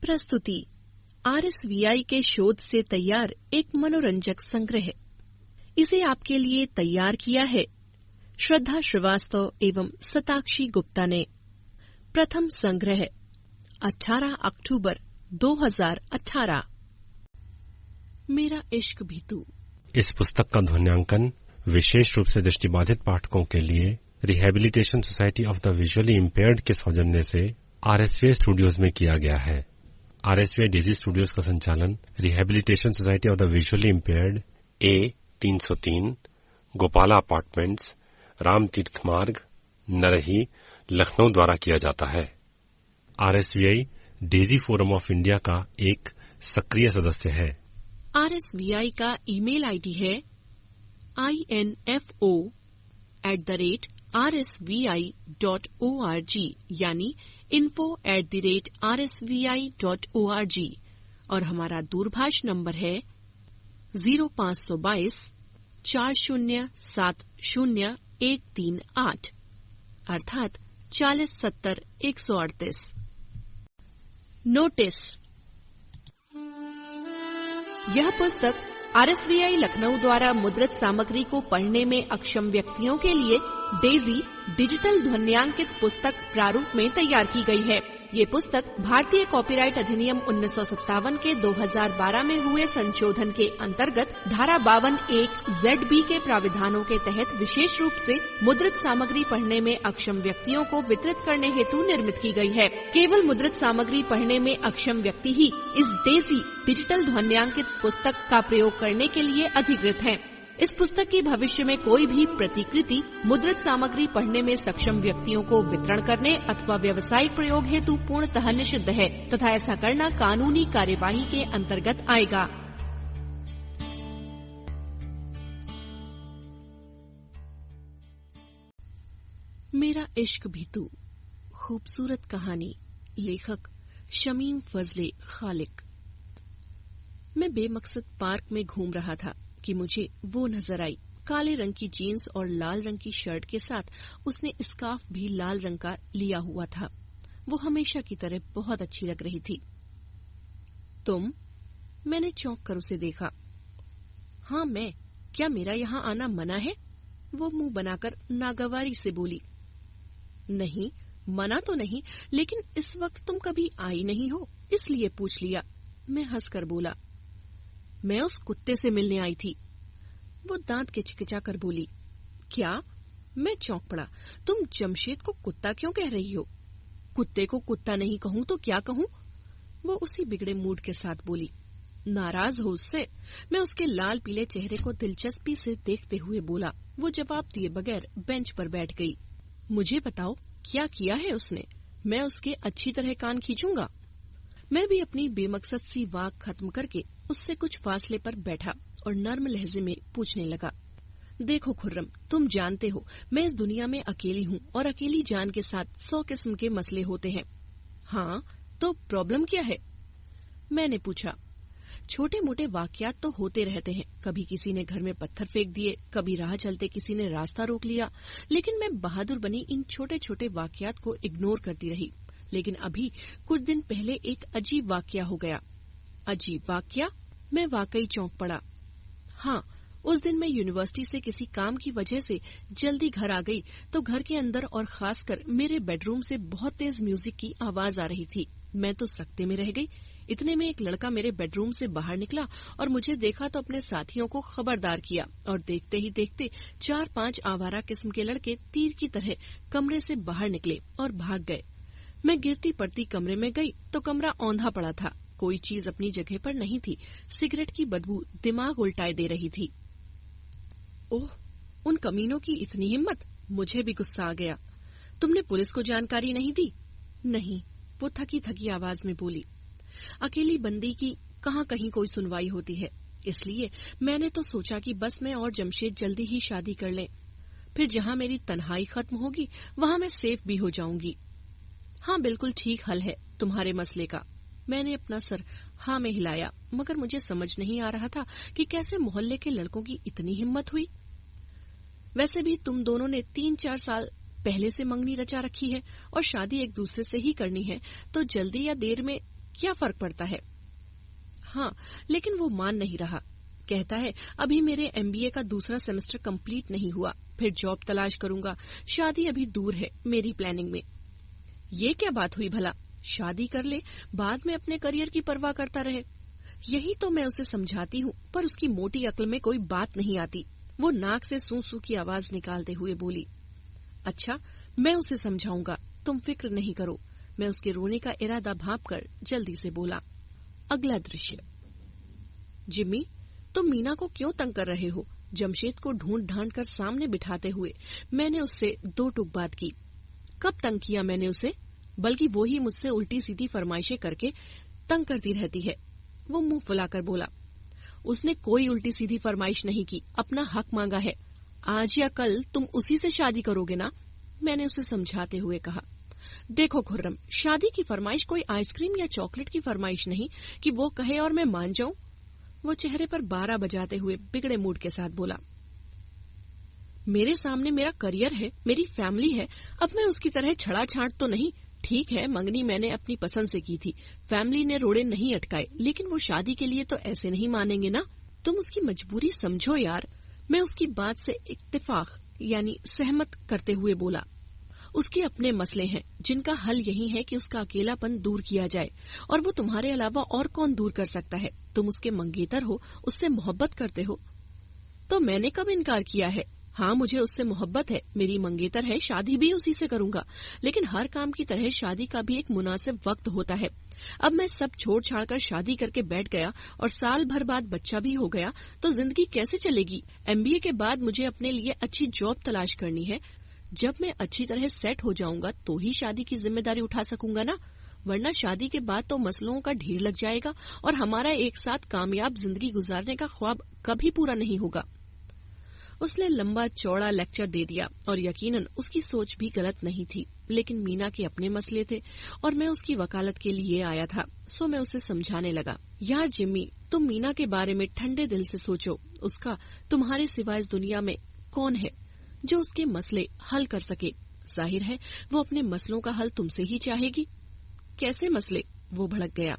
प्रस्तुति RSVI के शोध से तैयार एक मनोरंजक संग्रह। इसे आपके लिए तैयार किया है श्रद्धा श्रीवास्तव एवं सताक्षी गुप्ता ने। प्रथम संग्रह 18 अक्टूबर 2018। मेरा इश्क भी तू। इस पुस्तक का ध्वन्यांकन विशेष रूप से दृष्टिबाधित पाठकों के लिए rehabilitation society of the visually impaired के सौजन्य से RSVI स्टूडियोज में किया गया है। RSVI डेजी स्टूडियोज का संचालन rehabilitation society of the visually impaired A303 Gopala apartments, Ram तीर्थ मार्ग, नरही, लखनऊ द्वारा किया जाता है। RSVI Daisy forum of India का एक सक्रिय सदस्य है। RSVI का ईमेल आईडी है info@rsvi.org यानी info@rsvi.org और हमारा दूरभाष नंबर है 0522 4070 अर्थात 4070 138। नोटिस। यह पुस्तक RSVI लखनऊ द्वारा मुद्रित सामग्री को पढ़ने में अक्षम व्यक्तियों के लिए डेजी डिजिटल ध्वन्यांकित पुस्तक प्रारूप में तैयार की गई है। ये पुस्तक भारतीय कॉपीराइट अधिनियम 1957 के 2012 में हुए संशोधन के अंतर्गत धारा 52(1) ZB के प्राविधानों के तहत विशेष रूप से मुद्रित सामग्री पढ़ने में अक्षम व्यक्तियों को वितरित करने हेतु निर्मित की गई है। केवल मुद्रित सामग्री पढ़ने में अक्षम व्यक्ति ही इस डेजी डिजिटल ध्वन्यांकित पुस्तक का प्रयोग करने के लिए अधिकृत हैं। इस पुस्तक की भविष्य में कोई भी प्रतिकृति मुद्रित सामग्री पढ़ने में सक्षम व्यक्तियों को वितरण करने अथवा व्यावसायिक प्रयोग हेतु पूर्णतः निषिद्ध है तथा ऐसा करना कानूनी कार्यवाही के अंतर्गत आएगा। मेरा इश्क भी तू। खूबसूरत कहानी। लेखक शमीम फजले खालिक। मैं बेमकसद पार्क में घूम रहा था कि मुझे वो नजर आई। काले रंग की जीन्स और लाल रंग की शर्ट के साथ उसने स्कार्फ भी लाल रंग का लिया हुआ था। वो हमेशा की तरह बहुत अच्छी लग रही थी। तुम? मैंने चौंक कर उसे देखा। हाँ मैं। क्या मेरा यहाँ आना मना है? वो मुंह बनाकर नागवारी से बोली। नहीं, मना तो नहीं, लेकिन इस वक्त तुम कभी आई नहीं हो, इसलिए पूछ लिया। मैं हंसकर बोला। मैं उस कुत्ते से मिलने आई थी। वो दांत किचकिचा कर बोली। क्या? मैं चौंक पड़ा। तुम जमशेद को कुत्ता क्यों कह रही हो? कुत्ते को कुत्ता नहीं कहूं तो क्या कहूं? वो उसी बिगड़े मूड के साथ बोली। नाराज हो उससे? मैं उसके लाल पीले चेहरे को दिलचस्पी से देखते हुए बोला। वो जवाब दिए बगैर बेंच पर बैठ गई। मुझे बताओ क्या किया है उसने? मैं उसके अच्छी तरह कान खींचूंगा। मैं भी अपनी बेमकसद सी वाक खत्म करके उससे कुछ फासले पर बैठा और नर्म लहजे में पूछने लगा। देखो खुर्रम, तुम जानते हो मैं इस दुनिया में अकेली हूँ और अकेली जान के साथ 100 किस्म के मसले होते हैं। हाँ, तो प्रॉब्लम क्या है? मैंने पूछा। छोटे मोटे वाकयात तो होते रहते हैं। कभी किसी ने घर में पत्थर फेंक दिए, कभी राह चलते किसी ने रास्ता रोक लिया, लेकिन मैं बहादुर बनी इन छोटे छोटे वाकयात को इग्नोर करती रही। लेकिन अभी कुछ दिन पहले एक अजीब वाकया हो गया। अजीब वाकया? मैं वाकई चौंक पड़ा। हाँ, उस दिन मैं यूनिवर्सिटी से किसी काम की वजह से जल्दी घर आ गई तो घर के अंदर और खासकर मेरे बेडरूम से बहुत तेज म्यूजिक की आवाज आ रही थी। मैं तो सकते में रह गई। इतने में एक लड़का मेरे बेडरूम से बाहर निकला और मुझे देखा तो अपने साथियों को खबरदार किया और देखते ही देखते 4-5 आवारा किस्म के लड़के तीर की तरह कमरे से बाहर निकले और भाग गए। मैं गिरती पड़ती कमरे में गई तो कमरा औंधा पड़ा था। कोई चीज अपनी जगह पर नहीं थी। सिगरेट की बदबू दिमाग उल्टाए दे रही थी। ओह, उन कमीनों की इतनी हिम्मत! मुझे भी गुस्सा आ गया। तुमने पुलिस को जानकारी नहीं दी? नहीं, वो थकी थकी आवाज में बोली। अकेली बंदी की कहाँ कहीं कोई सुनवाई होती है, इसलिए मैंने तो सोचा कि बस मैं और जमशेद जल्दी ही शादी कर लें। फिर जहाँ मेरी तन्हाई खत्म होगी वहाँ मैं सेफ भी हो जाऊंगी। हाँ, बिल्कुल ठीक हल है तुम्हारे मसले का। मैंने अपना सर हाँ में हिलाया, मगर मुझे समझ नहीं आ रहा था कि कैसे मोहल्ले के लड़कों की इतनी हिम्मत हुई। वैसे भी तुम दोनों ने 3-4 साल पहले से मंगनी रचा रखी है और शादी एक दूसरे से ही करनी है, तो जल्दी या देर में क्या फर्क पड़ता है? हाँ, लेकिन वो मान नहीं रहा। कहता है अभी मेरे MBA का दूसरा सेमेस्टर कंप्लीट नहीं हुआ, फिर जॉब तलाश करूंगा, शादी अभी दूर है मेरी प्लानिंग में। ये क्या बात हुई भला? शादी कर ले, बाद में अपने करियर की परवाह करता रहे। यही तो मैं उसे समझाती हूँ, पर उसकी मोटी अक्ल में कोई बात नहीं आती। वो नाक से सू सू की आवाज निकालते हुए बोली, अच्छा, मैं उसे समझाऊंगा, तुम फिक्र नहीं करो। मैं उसके रोने का इरादा भांपकर जल्दी से बोला। अगला दृश्य। जिम्मी, तुम मीना को क्यों तंग कर रहे हो? जमशेद को ढूंढ ढांड कर सामने बिठाते हुए मैंने उससे दो टूक बात की। कब तंग किया मैंने उसे? बल्कि वो ही मुझसे उल्टी सीधी फरमाइशें करके तंग करती रहती है। वो मुंह फुलाकर बोला, उसने कोई उल्टी सीधी फरमाइश नहीं की, अपना हक मांगा है। आज या कल तुम उसी से शादी करोगे ना? मैंने उसे समझाते हुए कहा। देखो खुर्रम, शादी की फरमाइश कोई आइसक्रीम या चॉकलेट की फरमाइश नहीं कि वो कहे और मैं मान जाऊं। वो चेहरे पर 12 बजाते हुए बिगड़े मूड के साथ बोला, मेरे सामने मेरा करियर है, मेरी फैमिली है, अब मैं उसकी तरह छड़ा छांट तो नहीं। ठीक है, मंगनी मैंने अपनी पसंद से की थी, फैमिली ने रोड़े नहीं अटकाए, लेकिन वो शादी के लिए तो ऐसे नहीं मानेंगे ना। तुम उसकी मजबूरी समझो यार। मैं उसकी बात से इत्तेफाक यानी सहमत करते हुए बोला, उसके अपने मसले हैं जिनका हल यही है कि उसका अकेलापन दूर किया जाए, और वो तुम्हारे अलावा और कौन दूर कर सकता है? तुम उसके मंगेतर हो, उससे मोहब्बत करते हो। तो मैंने कब इनकार किया है? हाँ, मुझे उससे मोहब्बत है, मेरी मंगेतर है, शादी भी उसी से करूंगा, लेकिन हर काम की तरह शादी का भी एक मुनासिब वक्त होता है। अब मैं सब छोड़ छाड़ कर शादी करके बैठ गया और साल भर बाद बच्चा भी हो गया तो जिंदगी कैसे चलेगी? MBA के बाद मुझे अपने लिए अच्छी जॉब तलाश करनी है। जब मैं अच्छी तरह सेट हो जाऊंगा तो ही शादी की जिम्मेदारी उठा सकूंगा ना, वरना शादी के बाद तो मसलों का ढेर लग जाएगा और हमारा एक साथ कामयाब जिंदगी गुजारने का ख्वाब कभी पूरा नहीं होगा। उसने लंबा चौड़ा लेक्चर दे दिया और यकीनन उसकी सोच भी गलत नहीं थी, लेकिन मीना के अपने मसले थे और मैं उसकी वकालत के लिए आया था। सो मैं उसे समझाने लगा, यार जिम्मी, तुम मीना के बारे में ठंडे दिल से सोचो। उसका तुम्हारे सिवा इस दुनिया में कौन है जो उसके मसले हल कर सके? जाहिर है वो अपने मसलों का हल तुमसे ही चाहेगी। कैसे मसले? वो भड़क गया।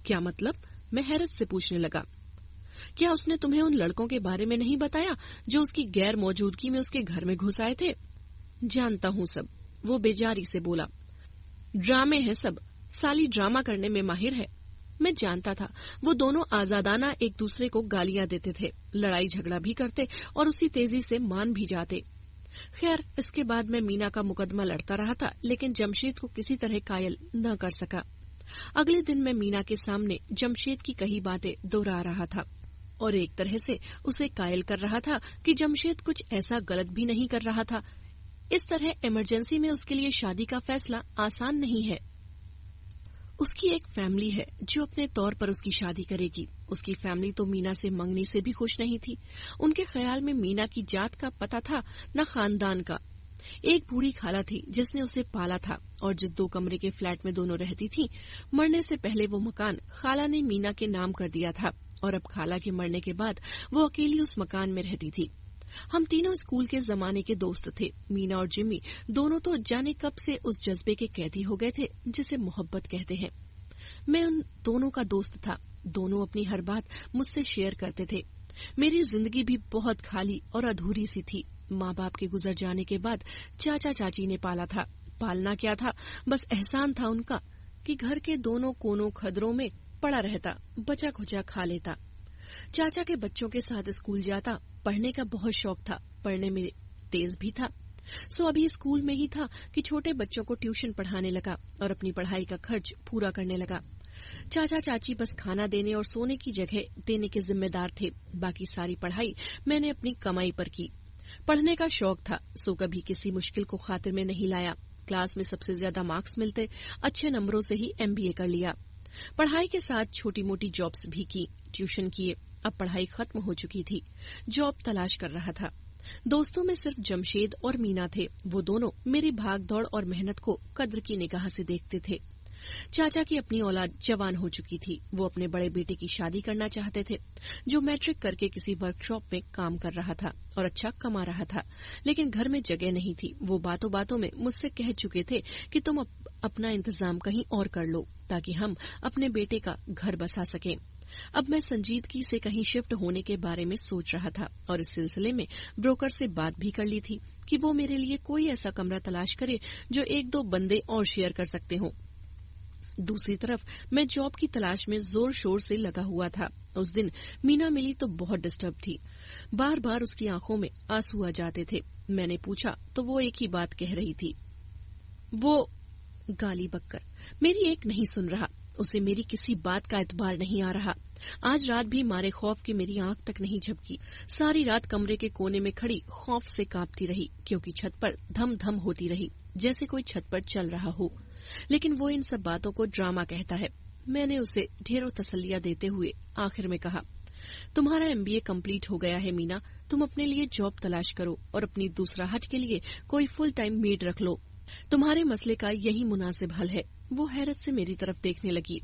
क्या मतलब? मैं हैरत से पूछने लगा। क्या उसने तुम्हें उन लड़कों के बारे में नहीं बताया जो उसकी गैर मौजूदगी में उसके घर में घुस आए थे? जानता हूँ सब, वो बेजारी से बोला। ड्रामे हैं सब, साली ड्रामा करने में माहिर है। मैं जानता था वो दोनों आजादाना एक दूसरे को गालियां देते थे, लड़ाई झगड़ा भी करते और उसी तेजी से मान भी जाते। खैर, इसके बाद मैं मीना का मुकदमा लड़ता रहा था, लेकिन जमशेद को किसी तरह कायल न कर सका। अगले दिन मैं मीना के सामने जमशेद की कही बातें दोहरा रहा था और एक तरह से उसे कायल कर रहा था कि जमशेद कुछ ऐसा गलत भी नहीं कर रहा था। इस तरह इमरजेंसी में उसके लिए शादी का फैसला आसान नहीं है। उसकी एक फैमिली है जो अपने तौर पर उसकी शादी करेगी। उसकी फैमिली तो मीना से मंगनी से भी खुश नहीं थी। उनके ख्याल में मीना की जात का पता था न खानदान का। एक बूढ़ी खाला थी जिसने उसे पाला था और जिस 2 कमरे के फ्लैट में दोनों रहती थीं, मरने से पहले वो मकान खाला ने मीना के नाम कर दिया था और अब खाला के मरने के बाद वो अकेली उस मकान में रहती थी। हम तीनों स्कूल के जमाने के दोस्त थे। मीना और जिम्मी दोनों तो जाने कब से उस जज्बे के कैदी हो गए थे जिसे मोहब्बत कहते हैं। मैं उन दोनों का दोस्त था। दोनों अपनी हर बात मुझसे शेयर करते थे। मेरी जिंदगी भी बहुत खाली और अधूरी सी थी। माँ बाप के गुजर जाने के बाद चाचा चाची ने पाला था। पालना क्या था, बस एहसान था उनका कि घर के दोनों कोनों खदरों में पड़ा रहता, बचा खुचा खा लेता। चाचा के बच्चों के साथ स्कूल जाता। पढ़ने का बहुत शौक था, पढ़ने में तेज भी था। सो अभी स्कूल में ही था कि छोटे बच्चों को ट्यूशन पढ़ाने लगा और अपनी पढ़ाई का खर्च पूरा करने लगा। चाचा चाची बस खाना देने और सोने की जगह देने के जिम्मेदार थे। बाकी सारी पढ़ाई मैंने अपनी कमाई पर की। पढ़ने का शौक था, सो कभी किसी मुश्किल को खातिर में नहीं लाया। क्लास में सबसे ज्यादा मार्क्स मिलते, अच्छे नंबरों से ही MBA कर लिया। पढ़ाई के साथ छोटी मोटी जॉब्स भी की, ट्यूशन किए। अब पढ़ाई खत्म हो चुकी थी, जॉब तलाश कर रहा था। दोस्तों में सिर्फ जमशेद और मीना थे। वो दोनों मेरी भागदौड़ और मेहनत को कद्र की निगाह से देखते थे। चाचा की अपनी औलाद जवान हो चुकी थी। वो अपने बड़े बेटे की शादी करना चाहते थे, जो मैट्रिक करके किसी वर्कशॉप में काम कर रहा था और अच्छा कमा रहा था, लेकिन घर में जगह नहीं थी। वो बातों बातों में मुझसे कह चुके थे कि तुम अपना इंतजाम कहीं और कर लो ताकि हम अपने बेटे का घर बसा सकें। अब मैं संजीदगी से कहीं शिफ्ट होने के बारे में सोच रहा था और इस सिलसिले में ब्रोकर से बात भी कर ली थी कि वो मेरे लिए कोई ऐसा कमरा तलाश करे जो 1-2 बंदे और शेयर कर सकते हों। दूसरी तरफ मैं जॉब की तलाश में जोर शोर से लगा हुआ था। उस दिन मीना मिली तो बहुत डिस्टर्ब थी। बार बार उसकी आंखों में आंसू आ जाते थे। मैंने पूछा तो वो एक ही बात कह रही थी, वो गाली बककर मेरी एक नहीं सुन रहा। उसे मेरी किसी बात का एतबार नहीं आ रहा। आज रात भी मारे खौफ की मेरी आंख तक नहीं झपकी। सारी रात कमरे के कोने में खड़ी खौफ से कांपती रही, क्योंकि छत पर धम धम होती रही जैसे कोई छत पर चल रहा हो। लेकिन वो इन सब बातों को ड्रामा कहता है। मैंने उसे ढेरों तसल्लियां देते हुए आखिर में कहा, तुम्हारा MBA कंप्लीट हो गया है मीना, तुम अपने लिए जॉब तलाश करो और अपनी दूसरा हज के लिए कोई फुल टाइम मेड रख लो। तुम्हारे मसले का यही मुनासिब हल है। वो हैरत से मेरी तरफ देखने लगी।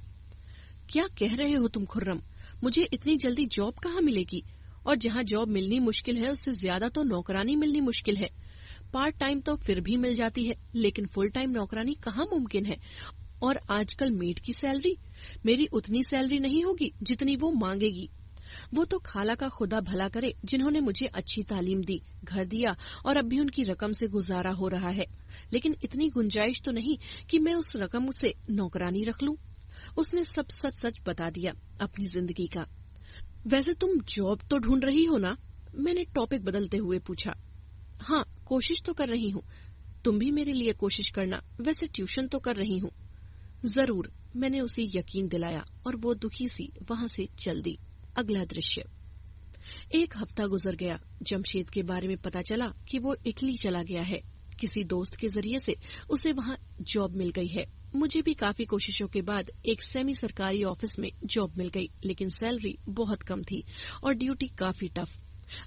क्या कह रहे हो तुम खुर्रम? मुझे इतनी जल्दी जॉब कहाँ मिलेगी? और जहाँ जॉब मिलनी मुश्किल है उससे ज्यादा तो नौकरानी मिलनी मुश्किल है। पार्ट टाइम तो फिर भी मिल जाती है, लेकिन फुल टाइम नौकरानी कहाँ मुमकिन है? और आजकल मेड की सैलरी मेरी उतनी सैलरी नहीं होगी जितनी वो मांगेगी। वो तो खाला का खुदा भला करे जिन्होंने मुझे अच्छी तालीम दी, घर दिया और अब भी उनकी रकम से गुजारा हो रहा है, लेकिन इतनी गुंजाइश तो नहीं कि मैं उस रकम से नौकरानी रख लूं। उसने सब सच सच बता दिया अपनी जिंदगी का। वैसे तुम जॉब तो ढूंढ रही हो ना? मैंने टॉपिक बदलते हुए पूछा। हाँ, कोशिश तो कर रही हूँ। तुम भी मेरे लिए कोशिश करना। वैसे ट्यूशन तो कर रही हूँ। जरूर, मैंने उसे यकीन दिलाया और वो दुखी सी वहां से चल दी। अगला दृश्य। 1 हफ्ता गुजर गया। जमशेद के बारे में पता चला कि वो इटली चला गया है। किसी दोस्त के जरिए से उसे वहाँ जॉब मिल गई है। मुझे भी काफी कोशिशों के बाद एक सेमी सरकारी ऑफिस में जॉब मिल गई, लेकिन सैलरी बहुत कम थी और ड्यूटी काफी टफ।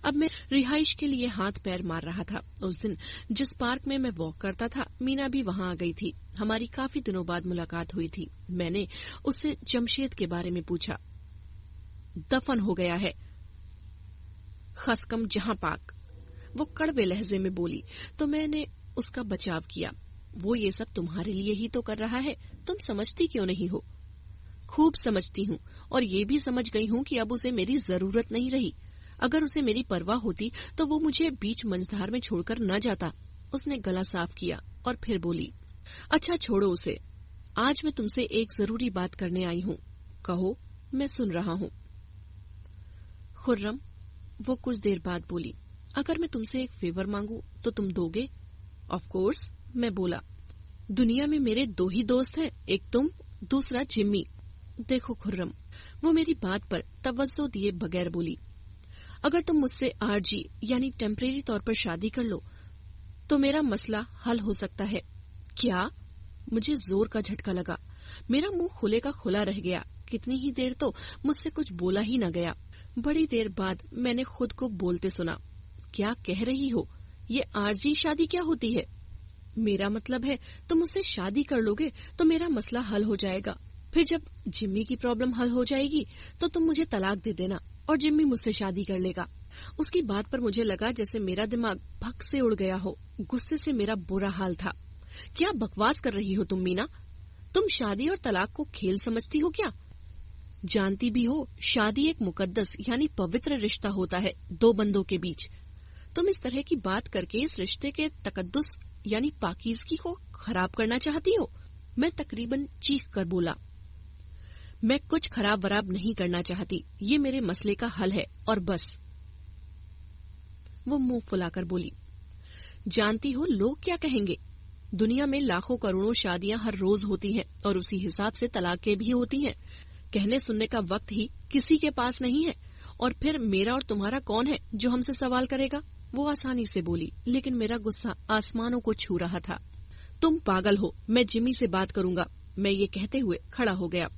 अब मैं रिहाइश के लिए हाथ पैर मार रहा था। उस दिन जिस पार्क में मैं वॉक करता था, मीना भी वहाँ आ गई थी। हमारी काफी दिनों बाद मुलाकात हुई थी। मैंने उससे जमशेद के बारे में पूछा। दफन हो गया है, खसकम जहां पाक, वो कड़वे लहजे में बोली। तो मैंने उसका बचाव किया। वो ये सब तुम्हारे लिए ही तो कर रहा है, तुम समझती क्यों नहीं हो? खूब समझती हूँ, और ये भी समझ गई हूँ कि अब उसे मेरी जरूरत नहीं रही। अगर उसे मेरी परवाह होती तो वो मुझे बीच मंझधार में छोड़कर न जाता। उसने गला साफ किया और फिर बोली, अच्छा छोड़ो उसे, आज मैं तुमसे एक जरूरी बात करने आई हूँ। कहो, मैं सुन रहा हूँ। खुर्रम, वो कुछ देर बाद बोली, अगर मैं तुमसे एक फेवर मांगू तो तुम दोगे? ऑफ कोर्स, मैं बोला। दुनिया में मेरे 2 ही दोस्त हैं, एक तुम, दूसरा जिम्मी। देखो खुर्रम, वो मेरी बात पर तवज्जो दिए बगैर बोली, अगर तुम मुझसे आरजी यानी टेम्परेरी तौर पर शादी कर लो तो मेरा मसला हल हो सकता है। क्या? मुझे जोर का झटका लगा। मेरा मुंह खुले का खुला रह गया। कितनी ही देर तो मुझसे कुछ बोला ही न गया। बड़ी देर बाद मैंने खुद को बोलते सुना, क्या कह रही हो? ये आरजी शादी क्या होती है? मेरा मतलब है तुम मुझसे शादी कर लोगे तो मेरा मसला हल हो जाएगा। फिर जब जिम्मी की प्रॉब्लम हल हो जाएगी तो तुम मुझे तलाक दे देना और जिम्मी मुझसे शादी कर लेगा। उसकी बात पर मुझे लगा जैसे मेरा दिमाग भक से उड़ गया हो। गुस्से से मेरा बुरा हाल था। क्या बकवास कर रही हो तुम मीना? तुम शादी और तलाक को खेल समझती हो क्या? जानती भी हो, शादी एक मुकद्दस यानी पवित्र रिश्ता होता है 2 बंदों के बीच। तुम इस तरह की बात करके इस रिश्ते के तकद्दुस यानी पाकीज़गी को खराब करना चाहती हो। मैं तकरीबन चीख कर बोला, मैं कुछ खराब वराब नहीं करना चाहती, ये मेरे मसले का हल है और बस। वो मुंह फुलाकर बोली, जानती हो लोग क्या कहेंगे? दुनिया में लाखों करोड़ों शादियां हर रोज होती हैं और उसी हिसाब से तलाकें भी होती हैं। कहने सुनने का वक्त ही किसी के पास नहीं है। और फिर मेरा और तुम्हारा कौन है जो हमसे सवाल करेगा? वो आसानी से बोली, लेकिन मेरा गुस्सा आसमानों को छू रहा था। तुम पागल हो, मैं जिमी से बात करूंगा। मैं ये कहते हुए खड़ा हो गया।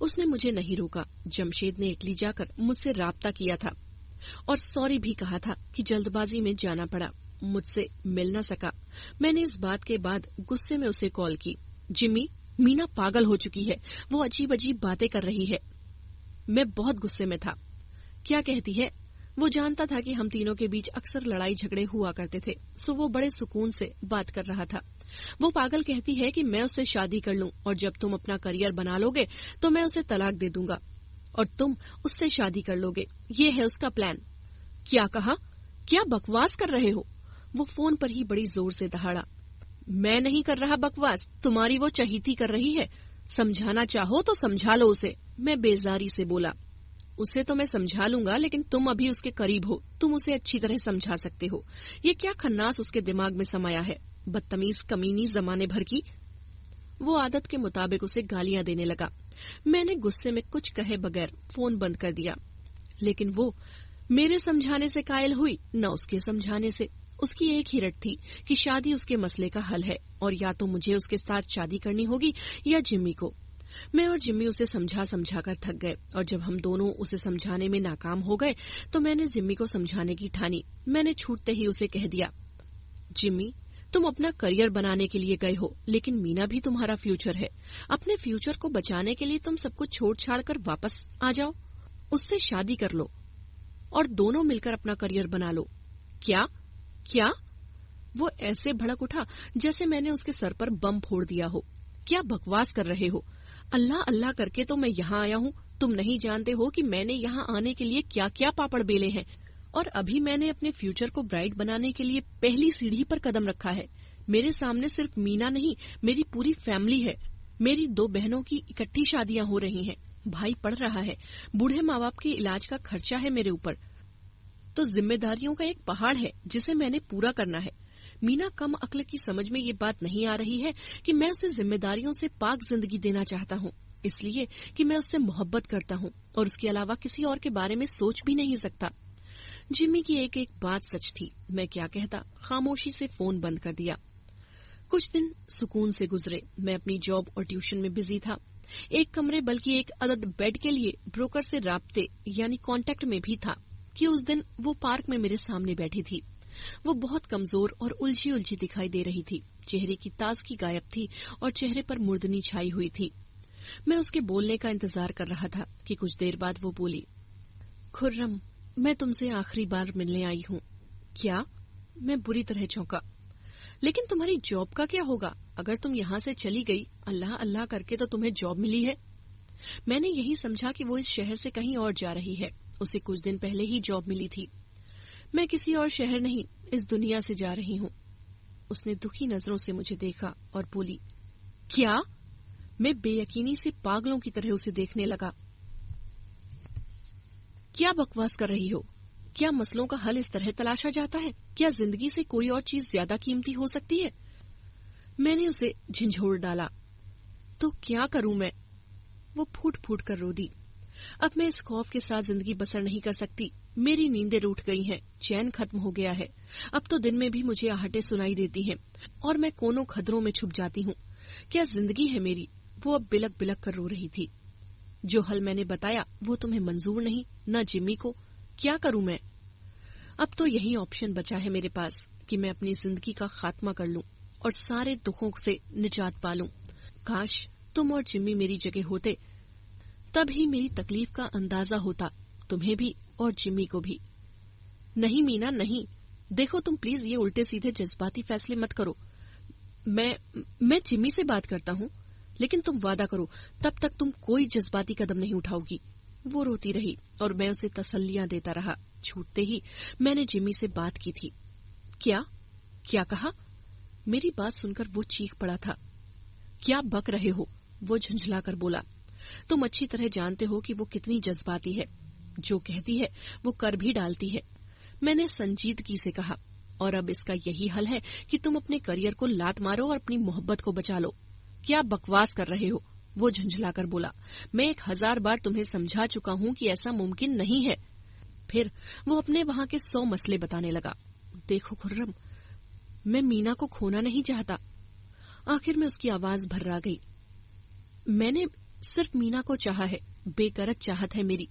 उसने मुझे नहीं रोका। जमशेद ने इटली जाकर मुझसे राब्ता किया था और सॉरी भी कहा था कि जल्दबाजी में जाना पड़ा, मुझसे मिल न सका। मैंने इस बात के बाद गुस्से में उसे कॉल की, जिमी, मीना पागल हो चुकी है, वो अजीब अजीब बातें कर रही है। मैं बहुत गुस्से में था। क्या कहती है? वो जानता था कि हम तीनों के बीच अक्सर लड़ाई झगड़े हुआ करते थे, सो वो बड़े सुकून से बात कर रहा था। वो पागल कहती है कि मैं उससे शादी कर लूं और जब तुम अपना करियर बना लोगे तो मैं उसे तलाक दे दूंगा और तुम उससे शादी कर लोगे। ये है उसका प्लान। क्या कहा? क्या बकवास कर रहे हो? वो फोन पर ही बड़ी जोर से दहाड़ा। मैं नहीं कर रहा बकवास, तुम्हारी वो चहीती कर रही है। समझाना चाहो तो समझा लो उसे। मैं बेजारी से बोला। उसे तो मैं समझा लूंगा, लेकिन तुम अभी उसके करीब हो, तुम उसे अच्छी तरह समझा सकते हो। ये क्या खन्नास उसके दिमाग में समाया है, बदतमीज कमीनी जमाने भर की। वो आदत के मुताबिक उसे गालियां देने लगा। मैंने गुस्से में कुछ कहे बगैर फोन बंद कर दिया, लेकिन वो मेरे समझाने से कायल हुई, न उसके समझाने से। उसकी एक ही रट थी कि शादी उसके मसले का हल है और या तो मुझे उसके साथ शादी करनी होगी या जिम्मी को। मैं और जिम्मी उसे समझा समझा कर थक गए और जब हम दोनों उसे समझाने में नाकाम हो गए तो मैंने जिम्मी को समझाने की ठानी। मैंने छूटते ही उसे कह दिया, जिम्मी, तुम अपना करियर बनाने के लिए गए हो, लेकिन मीना भी तुम्हारा फ्यूचर है। अपने फ्यूचर को बचाने के लिए तुम सब कुछ छोड़ छाड़ कर वापस आ जाओ, उससे शादी कर लो और दोनों मिलकर अपना करियर बना लो। क्या क्या? वो ऐसे भड़क उठा जैसे मैंने उसके सर पर बम फोड़ दिया हो। क्या बकवास कर रहे हो? अल्लाह अल्लाह करके तो मैं यहाँ आया हूँ। तुम नहीं जानते हो कि मैंने यहाँ आने के लिए क्या क्या पापड़ बेले हैं और अभी मैंने अपने फ्यूचर को ब्राइट बनाने के लिए पहली सीढ़ी पर कदम रखा है। मेरे सामने सिर्फ मीना नहीं, मेरी पूरी फैमिली है। मेरी 2 बहनों की इकट्ठी शादियां हो रही हैं, भाई पढ़ रहा है, बूढ़े माँ बाप के इलाज का खर्चा है मेरे ऊपर। तो जिम्मेदारियों का एक पहाड़ है जिसे मैंने पूरा करना है। मीना कम अक्ल की समझ में ये बात नहीं आ रही है कि मैं उसे जिम्मेदारियों से पाक जिंदगी देना चाहता हूँ, इसलिए कि मैं उससे मोहब्बत करता हूँ और उसके अलावा किसी और के बारे में सोच भी नहीं सकता। जिम्मी की एक एक बात सच थी। मैं क्या कहता, खामोशी से फोन बंद कर दिया। कुछ दिन सुकून से गुजरे। मैं अपनी जॉब और ट्यूशन में बिजी था। एक कमरे बल्कि एक अदद बेड के लिए ब्रोकर से राब्ते यानी कांटेक्ट में भी था कि उस दिन वो पार्क में मेरे सामने बैठी थी। वो बहुत कमजोर और उलझी उलझी दिखाई दे रही थी। चेहरे की ताजगी गायब थी और चेहरे पर मुर्दनी छाई हुई थी। मैं उसके बोलने का इंतजार कर रहा था कि कुछ देर बाद वो बोली, खुर्रम, मैं तुमसे आखिरी बार मिलने आई हूँ। क्या? मैं बुरी तरह चौंका। लेकिन तुम्हारी जॉब का क्या होगा? अगर तुम यहाँ से चली गई, अल्लाह अल्लाह करके तो तुम्हें जॉब मिली है। मैंने यही समझा कि वो इस शहर से कहीं और जा रही है। उसे कुछ दिन पहले ही जॉब मिली थी। मैं किसी और शहर नहीं, इस दुनिया से जा रही हूँ। उसने दुखी नजरों से मुझे देखा और बोली, क्या? मैं बेयकीनी से पागलों की तरह उसे देखने लगा। क्या बकवास कर रही हो? क्या मसलों का हल इस तरह तलाशा जाता है? क्या जिंदगी से कोई और चीज ज्यादा कीमती हो सकती है? मैंने उसे झंझोड़ डाला। तो क्या करूं मैं? वो फूट फूट कर रो दी। अब मैं इस खौफ के साथ जिंदगी बसर नहीं कर सकती। मेरी नींदें रूठ गई हैं, चैन खत्म हो गया है। अब तो दिन में भी मुझे आहटें सुनाई देती हैं और मैं कोनों खदरों में छुप जाती हूँ। क्या जिंदगी है मेरी? वो अब बिलक बिलक कर रो रही थी। जो हल मैंने बताया वो तुम्हें मंजूर नहीं, न जिम्मी को। क्या करूं मैं? अब तो यही ऑप्शन बचा है मेरे पास कि मैं अपनी जिंदगी का खात्मा कर लूं और सारे दुखों से निजात पालूं। काश तुम और जिम्मी मेरी जगह होते, तब ही मेरी तकलीफ का अंदाजा होता, तुम्हें भी और जिम्मी को भी। नहीं मीना, नहीं। देखो तुम प्लीज ये उल्टे सीधे जज्बाती फैसले मत करो। मैं जिम्मी से बात करता हूँ, लेकिन तुम वादा करो तब तक तुम कोई जज्बाती कदम नहीं उठाओगी। वो रोती रही और मैं उसे तसल्लियां देता रहा। छूटते ही मैंने जिम्मी से बात की थी। क्या? क्या कहा? मेरी बात सुनकर वो चीख पड़ा था। क्या बक रहे हो? वो झुंझलाकर बोला। तुम अच्छी तरह जानते हो कि वो कितनी जज्बाती है। जो कहती है वो कर भी डालती है। मैंने संजीदगी से कहा, और अब इसका यही हल है कि तुम अपने करियर को लात मारो और अपनी मोहब्बत को बचा लो। क्या बकवास कर रहे हो? वो झुंझलाकर बोला। मैं 1000 बार तुम्हें समझा चुका हूँ कि ऐसा मुमकिन नहीं है। फिर वो अपने वहाँ के 100 मसले बताने लगा। देखो खुर्रम, मैं मीना को खोना नहीं चाहता। आखिर में उसकी आवाज भर्रा गई। मैंने सिर्फ मीना को चाहा है, बेगरज चाहत है मेरी।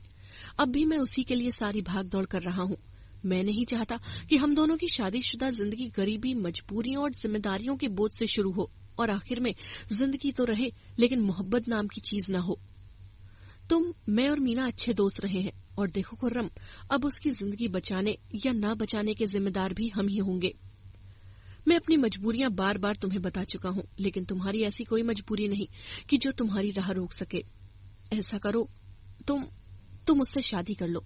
अब भी मैं उसी के लिए सारी भाग दौड़ कर रहा हूँ। मैं नहीं चाहता कि हम दोनों की शादीशुदा जिंदगी गरीबी, मजबूरियों और जिम्मेदारियों के बोझ से शुरू हो और आखिर में जिंदगी तो रहे लेकिन मोहब्बत नाम की चीज ना हो। तुम, मैं और मीना अच्छे दोस्त रहे हैं और देखो खुर्रम, अब उसकी जिंदगी बचाने या ना बचाने के जिम्मेदार भी हम ही होंगे। मैं अपनी मजबूरियां बार बार तुम्हें बता चुका हूँ, लेकिन तुम्हारी ऐसी कोई मजबूरी नहीं कि जो तुम्हारी राह रोक सके। ऐसा करो, तुम मुझसे शादी कर लो।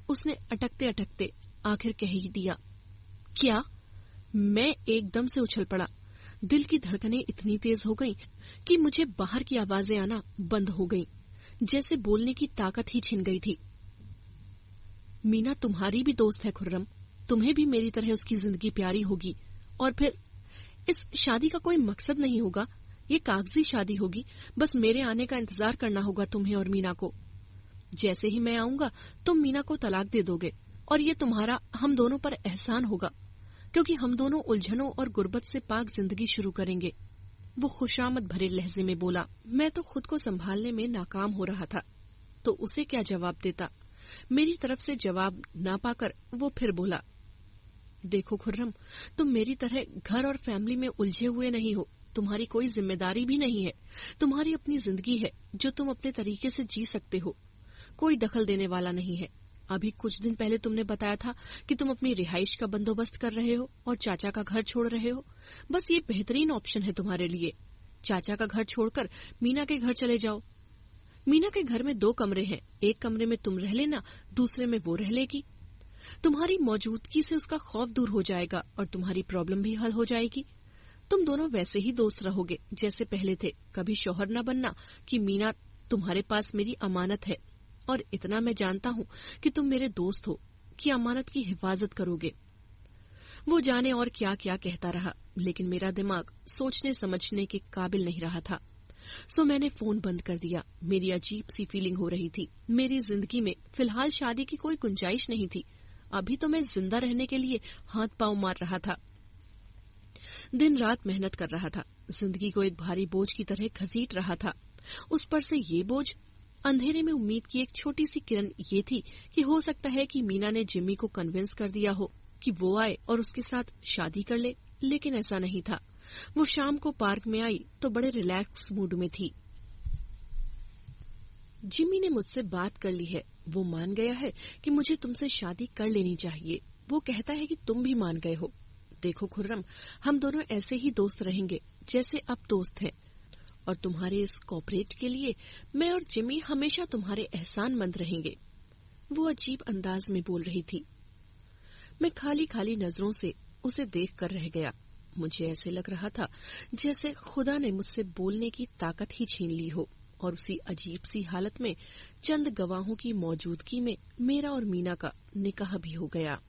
उसने अटकते अटकते आखिर कह ही दिया। क्या? मैं एकदम से उछल पड़ा। दिल की धड़कनें इतनी तेज हो गईं कि मुझे बाहर की आवाजें आना बंद हो गईं, जैसे बोलने की ताकत ही छिन गई थी। मीना तुम्हारी भी दोस्त है खुर्रम, तुम्हें भी मेरी तरह उसकी जिंदगी प्यारी होगी। और फिर इस शादी का कोई मकसद नहीं होगा, ये कागजी शादी होगी। बस मेरे आने का इंतजार करना होगा तुम्हें और मीना को। जैसे ही मैं आऊंगा तुम मीना को तलाक दे दोगे, और ये तुम्हारा हम दोनों पर एहसान होगा, क्योंकि हम दोनों उलझनों और गुर्बत से पाक जिंदगी शुरू करेंगे। वो खुशामद भरे लहजे में बोला। मैं तो खुद को संभालने में नाकाम हो रहा था, तो उसे क्या जवाब देता। मेरी तरफ से जवाब ना पाकर वो फिर बोला, देखो खुर्रम, तुम मेरी तरह घर और फैमिली में उलझे हुए नहीं हो। तुम्हारी कोई जिम्मेदारी भी नहीं है। तुम्हारी अपनी जिंदगी है जो तुम अपने तरीके से जी सकते हो। कोई दखल देने वाला नहीं है। अभी कुछ दिन पहले तुमने बताया था कि तुम अपनी रिहाइश का बंदोबस्त कर रहे हो और चाचा का घर छोड़ रहे हो। बस ये बेहतरीन ऑप्शन है तुम्हारे लिए। चाचा का घर छोड़कर मीना के घर चले जाओ। मीना के घर में 2 कमरे हैं, एक कमरे में तुम रह लेना, दूसरे में वो रह लेगी। तुम्हारी मौजूदगी से उसका खौफ दूर हो जाएगा और तुम्हारी प्रॉब्लम भी हल हो जाएगी। तुम दोनों वैसे ही दोस्त रहोगे जैसे पहले थे। कभी शौहर न बनना कि मीना तुम्हारे पास मेरी अमानत है, और इतना मैं जानता हूँ कि तुम मेरे दोस्त हो कि अमानत की हिफाजत करोगे। वो जाने और क्या क्या कहता रहा, लेकिन मेरा दिमाग सोचने समझने के काबिल नहीं रहा था। सो मैंने फोन बंद कर दिया। मेरी अजीब सी फीलिंग हो रही थी। मेरी जिंदगी में फिलहाल शादी की कोई गुंजाइश नहीं थी। अभी तो मैं जिंदा रहने के लिए हाथ पांव मार रहा था, दिन रात मेहनत कर रहा था, जिंदगी को एक भारी बोझ की तरह घसीट रहा था। उस पर से ये बोझ, अंधेरे में उम्मीद की एक छोटी सी किरण ये थी कि हो सकता है कि मीना ने जिम्मी को कन्विंस कर दिया हो कि वो आए और उसके साथ शादी कर ले, लेकिन ऐसा नहीं था। वो शाम को पार्क में आई तो बड़े रिलैक्स मूड में थी। जिम्मी ने मुझसे बात कर ली है। वो मान गया है कि मुझे तुमसे शादी कर लेनी चाहिए। वो कहता है कि तुम भी मान गए हो। देखो खुर्रम, हम दोनों ऐसे ही दोस्त रहेंगे जैसे अब दोस्त हैं, और तुम्हारे इस कॉपरेट के लिए मैं और जिम्मी हमेशा तुम्हारे एहसानमंद रहेंगे। वो अजीब अंदाज में बोल रही थी। मैं खाली खाली नजरों से उसे देख कर रह गया। मुझे ऐसे लग रहा था जैसे खुदा ने मुझसे बोलने की ताकत ही छीन ली हो, और उसी अजीब सी हालत में चंद गवाहों की मौजूदगी में मेरा और मीना का निकाह भी हो गया।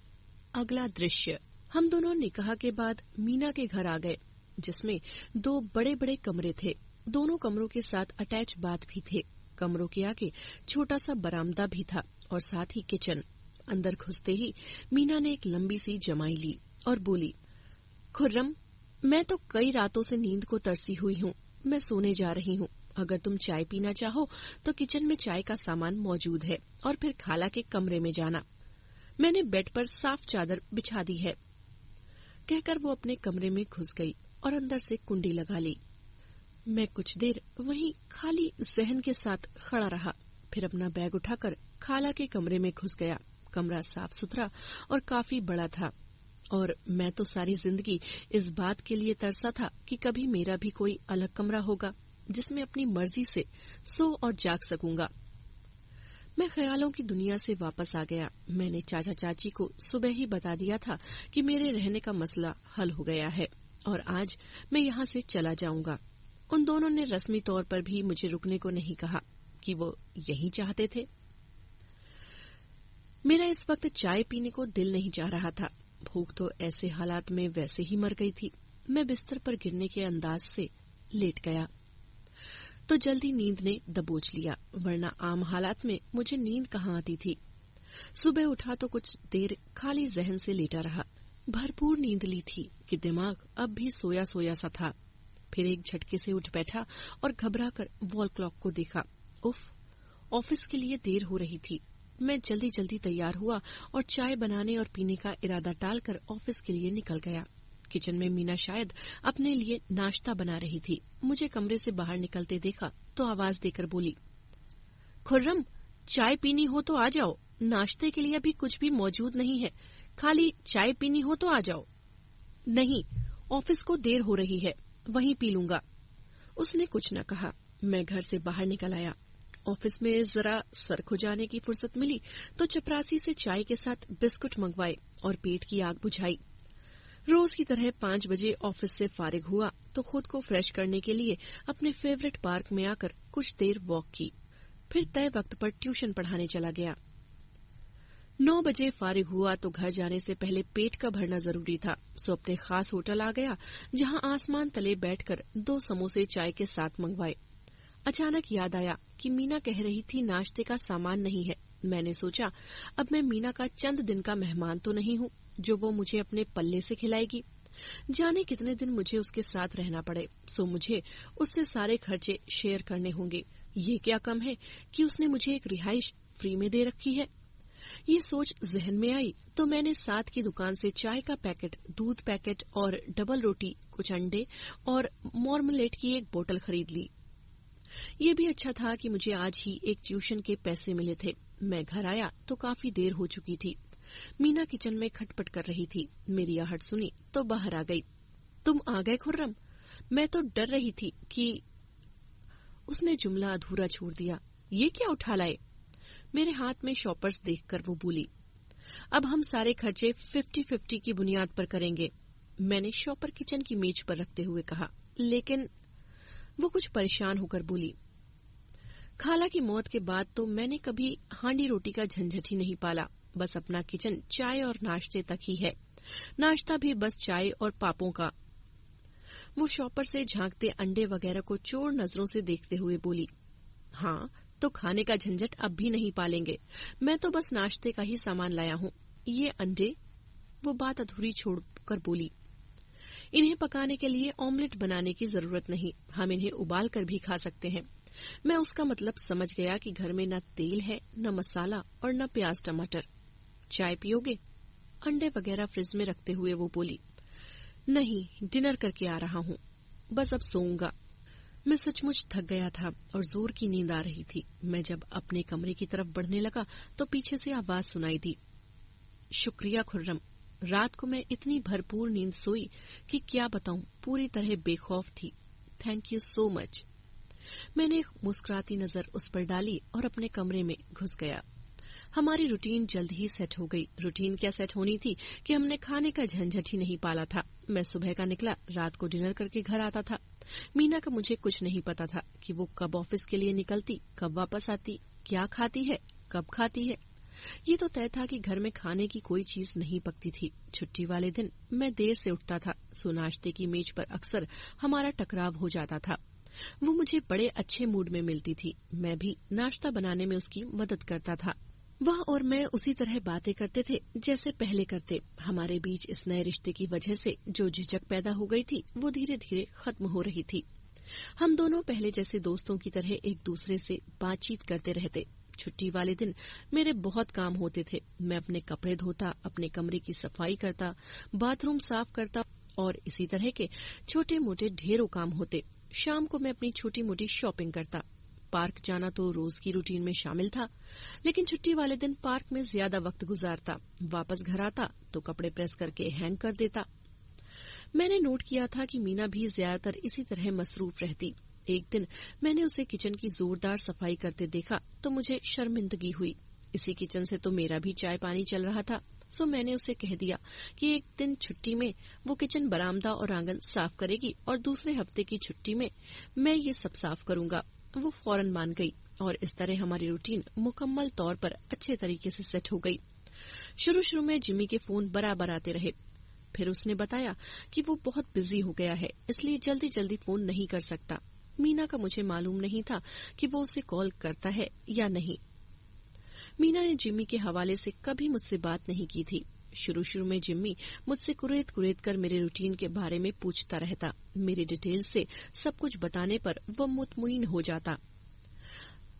अगला दृश्य, हम दोनों निकाह के बाद मीना के घर आ गए, जिसमें 2 बड़े बड़े कमरे थे। दोनों कमरों के साथ अटैच बाथ भी थे। कमरों के आगे छोटा सा बरामदा भी था और साथ ही किचन। अंदर घुसते ही मीना ने एक लंबी सी जमाई ली और बोली, खुर्रम, मैं तो कई रातों से नींद को तरसी हुई हूँ। मैं सोने जा रही हूँ। अगर तुम चाय पीना चाहो तो किचन में चाय का सामान मौजूद है, और फिर खाला के कमरे में जाना। मैंने बेड पर साफ चादर बिछा दी है। कहकर वो अपने कमरे में घुस गई और अंदर से कुंडी लगा ली। मैं कुछ देर वहीं खाली जहन के साथ खड़ा रहा, फिर अपना बैग उठाकर खाला के कमरे में घुस गया। कमरा साफ सुथरा और काफी बड़ा था, और मैं तो सारी जिंदगी इस बात के लिए तरसा था कि कभी मेरा भी कोई अलग कमरा होगा जिसमें अपनी मर्जी से सो और जाग सकूंगा। मैं ख्यालों की दुनिया से वापस आ गया। मैंने चाचा चाची को सुबह ही बता दिया था कि मेरे रहने का मसला हल हो गया है और आज मैं यहाँ से चला जाऊंगा। उन दोनों ने रस्मी तौर पर भी मुझे रुकने को नहीं कहा कि वो यही चाहते थे। मेरा इस वक्त चाय पीने को दिल नहीं चाह रहा था। भूख तो ऐसे हालात में वैसे ही मर गई थी। मैं बिस्तर पर गिरने के अंदाज से लेट गया तो जल्दी नींद ने दबोच लिया, वरना आम हालात में मुझे नींद कहाँ आती थी। सुबह उठा तो कुछ देर खाली जहन से लेटा रहा। भरपूर नींद ली थी कि दिमाग अब भी सोया सोया सा था। फिर एक झटके से उठ बैठा और घबराकर वॉल क्लॉक को देखा। उफ, ऑफिस के लिए देर हो रही थी। मैं जल्दी जल्दी तैयार हुआ और चाय बनाने और पीने का इरादा टालकर ऑफिस के लिए निकल गया। किचन में मीना शायद अपने लिए नाश्ता बना रही थी। मुझे कमरे से बाहर निकलते देखा तो आवाज देकर बोली, खुर्रम, चाय पीनी हो तो आ जाओ। नाश्ते के लिए अभी कुछ भी मौजूद नहीं है, खाली चाय पीनी हो तो आ जाओ। नहीं, ऑफिस को देर हो रही है, वहीं पी लूंगा। उसने कुछ न कहा। मैं घर से बाहर निकल आया। ऑफिस में जरा सर खुजाने की फुर्सत मिली तो चपरासी से चाय के साथ बिस्कुट मंगवाए और पेट की आग बुझाई। रोज की तरह 5 बजे ऑफिस से फारिग हुआ तो खुद को फ्रेश करने के लिए अपने फेवरेट पार्क में आकर कुछ देर वॉक की, फिर तय वक्त पर ट्यूशन पढ़ाने चला गया। 9 बजे फारिग हुआ तो घर जाने से पहले पेट का भरना जरूरी था, सो अपने खास होटल आ गया जहां आसमान तले बैठकर 2 समोसे चाय के साथ मंगवाए। अचानक याद आया कि मीना कह रही थी नाश्ते का सामान नहीं है। मैंने सोचा अब मैं मीना का चंद दिन का मेहमान तो नहीं हूँ जो वो मुझे अपने पल्ले से खिलाएगी। जाने कितने दिन मुझे उसके साथ रहना पड़े, सो मुझे उससे सारे खर्चे शेयर करने होंगे। ये क्या कम है कि उसने मुझे एक रिहाइश फ्री में दे रखी है। ये सोच जहन में आई तो मैंने साथ की दुकान से चाय का पैकेट, दूध पैकेट और डबल रोटी, कुछ अंडे और मॉर्मलेट की एक बोतल खरीद ली। ये भी अच्छा था कि मुझे आज ही एक ट्यूशन के पैसे मिले थे। मैं घर आया तो काफी देर हो चुकी थी। मीना किचन में खटपट कर रही थी। मेरी आहट सुनी तो बाहर आ गई। तुम आ गए खुर्रम? मैं तो डर रही थी कि उसने जुमला अधूरा छोड़ दिया। ये क्या उठा लाए? मेरे हाथ में शॉपर्स देखकर वो बोली, अब हम सारे खर्चे 50-50 की बुनियाद पर करेंगे। मैंने शॉपर किचन की मेज पर रखते हुए कहा। लेकिन वो कुछ परेशान होकर बोली, खाला की मौत के बाद तो मैंने कभी हांडी रोटी का झंझट ही नहीं पाला। बस अपना किचन चाय और नाश्ते तक ही है, नाश्ता भी बस चाय और पापों का। वो शॉपर से झांकते अंडे वगैरह को चोर नजरों से देखते हुए बोली, हाँ तो खाने का झंझट अब भी नहीं पालेंगे। मैं तो बस नाश्ते का ही सामान लाया हूँ। ये अंडे, वो बात अधूरी छोड़कर बोली, इन्हें पकाने के लिए ऑमलेट बनाने की जरूरत नहीं, हम इन्हें उबाल कर भी खा सकते हैं। मैं उसका मतलब समझ गया कि घर में न तेल है, न मसाला और न प्याज टमाटर। चाय पियोगे? अंडे वगैरह फ्रिज में रखते हुए वो बोली, नहीं, डिनर करके आ रहा हूँ, बस अब सोऊंगा। मैं सचमुच थक गया था और जोर की नींद आ रही थी। मैं जब अपने कमरे की तरफ बढ़ने लगा तो पीछे से आवाज सुनाई दी, शुक्रिया खुर्रम, रात को मैं इतनी भरपूर नींद सोई कि क्या बताऊं, पूरी तरह बेखौफ थी। Thank you so much. मैंने एक मुस्कुराती नजर उस पर डाली और अपने कमरे में घुस गया। हमारी रूटीन जल्द ही सेट हो गई। रूटीन क्या सेट होनी थी कि हमने खाने का झंझट ही नहीं पाला था। मैं सुबह का निकला, रात को डिनर करके घर आता था। मीना का मुझे कुछ नहीं पता था कि वो कब ऑफिस के लिए निकलती, कब वापस आती, क्या खाती है, कब खाती है। ये तो तय था कि घर में खाने की कोई चीज नहीं पकती थी। छुट्टी वाले दिन मैं देर से उठता था, सो नाश्ते की मेज पर अक्सर हमारा टकराव हो जाता था। वो मुझे बड़े अच्छे मूड में मिलती थी, मैं भी नाश्ता बनाने में उसकी मदद करता था। वह और मैं उसी तरह बातें करते थे जैसे पहले करते। हमारे बीच इस नए रिश्ते की वजह से जो झिझक पैदा हो गई थी वो धीरे धीरे खत्म हो रही थी। हम दोनों पहले जैसे दोस्तों की तरह एक दूसरे से बातचीत करते रहते। छुट्टी वाले दिन मेरे बहुत काम होते थे। मैं अपने कपड़े धोता, अपने कमरे की सफाई करता, बाथरूम साफ करता और इसी तरह के छोटे मोटे ढेरों काम होते। शाम को मैं अपनी छोटी मोटी शॉपिंग करता। पार्क जाना तो रोज की रूटीन में शामिल था, लेकिन छुट्टी वाले दिन पार्क में ज्यादा वक्त गुजारता। वापस घर आता तो कपड़े प्रेस करके हैंग कर देता। मैंने नोट किया था कि मीना भी ज्यादातर इसी तरह मसरूफ रहती। एक दिन मैंने उसे किचन की जोरदार सफाई करते देखा तो मुझे शर्मिंदगी हुई। इसी किचन से तो मेरा भी चाय पानी चल रहा था, सो मैंने उसे कह दिया कि एक दिन छुट्टी में वो किचन, बरामदा और आंगन साफ करेगी और दूसरे हफ्ते की छुट्टी में मैं ये सब साफ करूंगा। वो फौरन मान गई और इस तरह हमारी रूटीन मुकम्मल तौर पर अच्छे तरीके से सेट हो गई। शुरू में जिमी के फोन बराबर आते रहे, फिर उसने बताया कि वो बहुत बिजी हो गया है, इसलिए जल्दी जल्दी फोन नहीं कर सकता। मीना का मुझे मालूम नहीं था कि वो उसे कॉल करता है या नहीं। मीना ने जिमी के हवाले से कभी मुझसे बात नहीं की थी। शुरू में जिम्मी मुझसे कुरेद कर मेरे रूटीन के बारे में पूछता रहता। मेरे डिटेल से सब कुछ बताने पर वो मुतमईन हो जाता।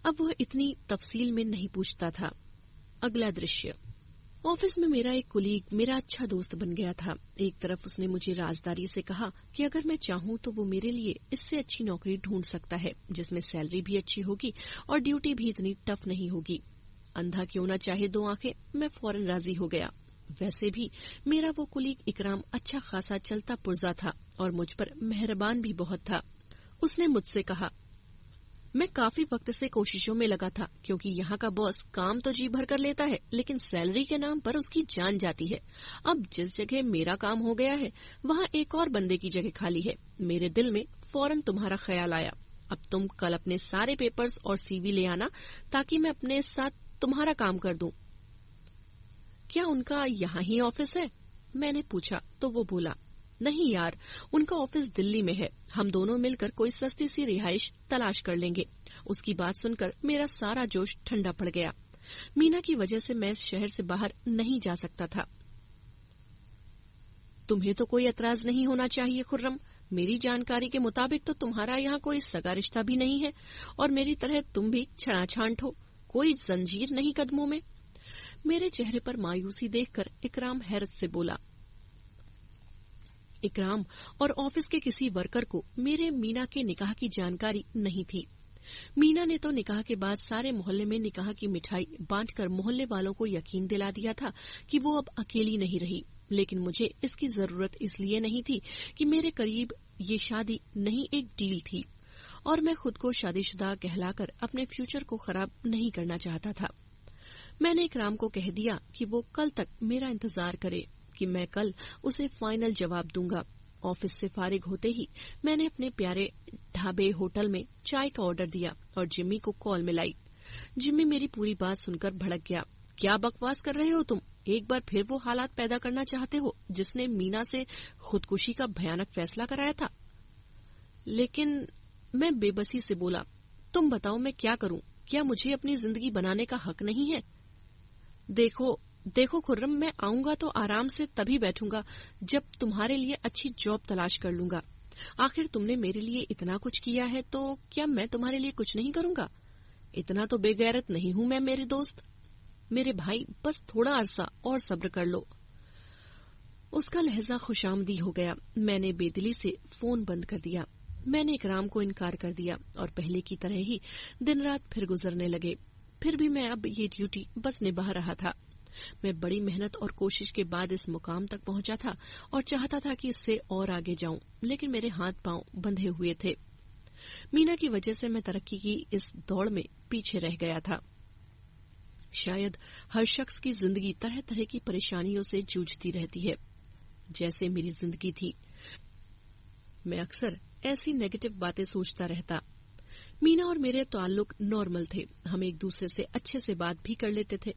अब वह इतनी तफसील में नहीं पूछता था। अगला दृश्य, ऑफिस में मेरा एक कुलीग मेरा अच्छा दोस्त बन गया था। एक तरफ उसने मुझे राजदारी से कहा कि अगर मैं चाहूं तो वो मेरे लिए इससे अच्छी नौकरी ढूंढ सकता है जिसमें सैलरी भी अच्छी होगी और ड्यूटी भी इतनी टफ नहीं होगी। अंधा क्यों न चाहे दो आंखें, मैं फौरन राजी हो गया। वैसे भी मेरा वो कुलीग इकराम अच्छा खासा चलता पुर्जा था और मुझ पर मेहरबान भी बहुत था। उसने मुझसे कहा, मैं काफी वक्त से कोशिशों में लगा था, क्योंकि यहाँ का बॉस काम तो जी भर कर लेता है, लेकिन सैलरी के नाम पर उसकी जान जाती है। अब जिस जगह मेरा काम हो गया है, वहाँ एक और बंदे की जगह खाली है। मेरे दिल में फौरन तुम्हारा ख्याल आया। अब तुम कल अपने सारे पेपर्स और सीवी ले आना, ताकि मैं अपने साथ तुम्हारा काम कर दूं। क्या उनका यहाँ ही ऑफिस है? मैंने पूछा तो वो बोला, नहीं यार, उनका ऑफिस दिल्ली में है। हम दोनों मिलकर कोई सस्ती सी रिहाइश तलाश कर लेंगे। उसकी बात सुनकर मेरा सारा जोश ठंडा पड़ गया। मीना की वजह से मैं शहर से बाहर नहीं जा सकता था। तुम्हें तो कोई एतराज नहीं होना चाहिए खुर्रम। मेरी जानकारी के मुताबिक तो तुम्हारा यहाँ कोई सगा रिश्ता भी नहीं है, और मेरी तरह तुम भी छड़ाछांट हो, कोई जंजीर नहीं कदमों में। मेरे चेहरे पर मायूसी देखकर इकराम हैरत से बोला। इकराम और ऑफिस के किसी वर्कर को मेरे मीना के निकाह की जानकारी नहीं थी। मीना ने तो निकाह के बाद सारे मोहल्ले में निकाह की मिठाई बांटकर मोहल्ले वालों को यकीन दिला दिया था कि वो अब अकेली नहीं रही, लेकिन मुझे इसकी जरूरत इसलिए नहीं थी कि मेरे करीब ये शादी नहीं एक डील थी, और मैं खुद को शादीशुदा कहलाकर अपने फ्यूचर को खराब नहीं करना चाहता था। मैंने इकराम को कह दिया कि वो कल तक मेरा इंतजार करे, कि मैं कल उसे फाइनल जवाब दूंगा। ऑफिस से फारिग होते ही मैंने अपने प्यारे ढाबे होटल में चाय का ऑर्डर दिया और जिम्मी को कॉल मिलाई। जिम्मी मेरी पूरी बात सुनकर भड़क गया। क्या बकवास कर रहे हो तुम? एक बार फिर वो हालात पैदा करना चाहते हो जिसने मीना से खुदकुशी का भयानक फैसला कराया था? लेकिन मैं बेबसी से बोला, तुम बताओ मैं क्या करूं? क्या मुझे अपनी जिंदगी बनाने का हक नहीं है? देखो खुर्रम, मैं आऊंगा तो आराम से तभी बैठूंगा जब तुम्हारे लिए अच्छी जॉब तलाश कर लूंगा। आखिर तुमने मेरे लिए इतना कुछ किया है, तो क्या मैं तुम्हारे लिए कुछ नहीं करूंगा? इतना तो बेगैरत नहीं हूं मैं मेरे दोस्त। मेरे भाई, बस थोड़ा अरसा और सब्र कर लो। उसका लहजा खुशामदी हो गया। मैंने बेदिली से फोन बंद कर दिया। मैंने इकराम को इनकार कर दिया और पहले की तरह ही दिन रात फिर गुजरने लगे। फिर भी मैं अब ये ड्यूटी बस निभा रहा था। मैं बड़ी मेहनत और कोशिश के बाद इस मुकाम तक पहुंचा था और चाहता था कि इससे और आगे जाऊं, लेकिन मेरे हाथ पांव बंधे हुए थे। मीना की वजह से मैं तरक्की की इस दौड़ में पीछे रह गया था। शायद हर शख्स की जिंदगी तरह तरह की परेशानियों से जूझती रहती है, जैसे मेरी जिंदगी थी। मैं अक्सर ऐसी नेगेटिव बातें सोचता रहता। मीना और मेरे ताल्लुक नॉर्मल थे। हम एक दूसरे से अच्छे से बात भी कर लेते थे।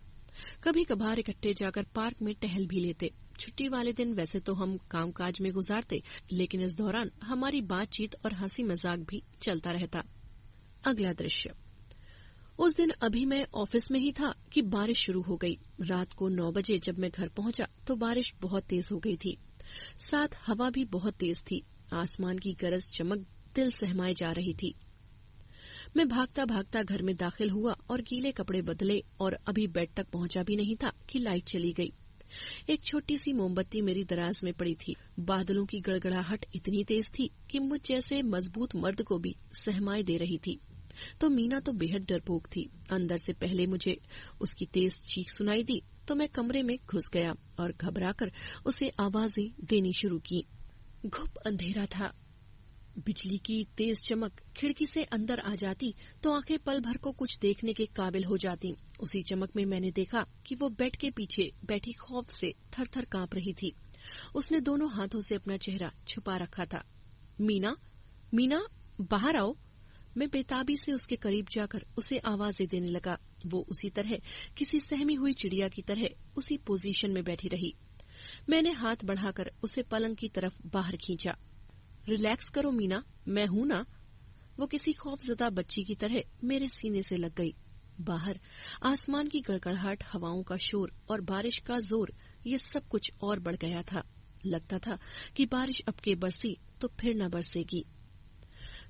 कभी कभार इकट्ठे जाकर पार्क में टहल भी लेते। छुट्टी वाले दिन वैसे तो हम कामकाज में गुजारते, लेकिन इस दौरान हमारी बातचीत और हंसी मजाक भी चलता रहता। अगला दृश्य। उस दिन अभी मैं ऑफिस में ही था कि बारिश शुरू हो गई। रात को 9 बजे जब मैं घर पहुंचा तो बारिश बहुत तेज हो गई थी। साथ हवा भी बहुत तेज थी। आसमान की गरज चमक दिल सहमाए जा रही थी। मैं भागता भागता घर में दाखिल हुआ और गीले कपड़े बदले और अभी बेड तक पहुंचा भी नहीं था कि लाइट चली गई। एक छोटी सी मोमबत्ती मेरी दराज में पड़ी थी। बादलों की गड़गड़ाहट इतनी तेज थी कि मुझ जैसे मजबूत मर्द को भी सहमाए दे रही थी। तो मीना तो बेहद डरपोक थी। अंदर से पहले मुझे उसकी तेज चीख सुनाई दी तो मैं कमरे में घुस गया और घबराकर उसे आवाजें देनी शुरू की। घुप अंधेरा था। बिजली की तेज चमक खिड़की से अंदर आ जाती तो आंखें पल भर को कुछ देखने के काबिल हो जाती। उसी चमक में मैंने देखा कि वो बेड के पीछे बैठी खौफ से थर थर कांप रही थी। उसने दोनों हाथों से अपना चेहरा छुपा रखा था। मीना, मीना, बाहर आओ। मैं बेताबी से उसके करीब जाकर उसे आवाजें देने लगा। वो उसी तरह किसी सहमी हुई चिड़िया की तरह उसी पोजीशन में बैठी रही। मैंने हाथ बढ़ाकर उसे पलंग की तरफ बाहर खींचा। रिलैक्स करो मीना, मैं हूं ना। वो किसी खौफजदा बच्ची की तरह मेरे सीने से लग गई। बाहर आसमान की गड़गड़ाहट, हवाओं का शोर और बारिश का जोर, ये सब कुछ और बढ़ गया था। लगता था कि बारिश अब के बरसी तो फिर न बरसेगी।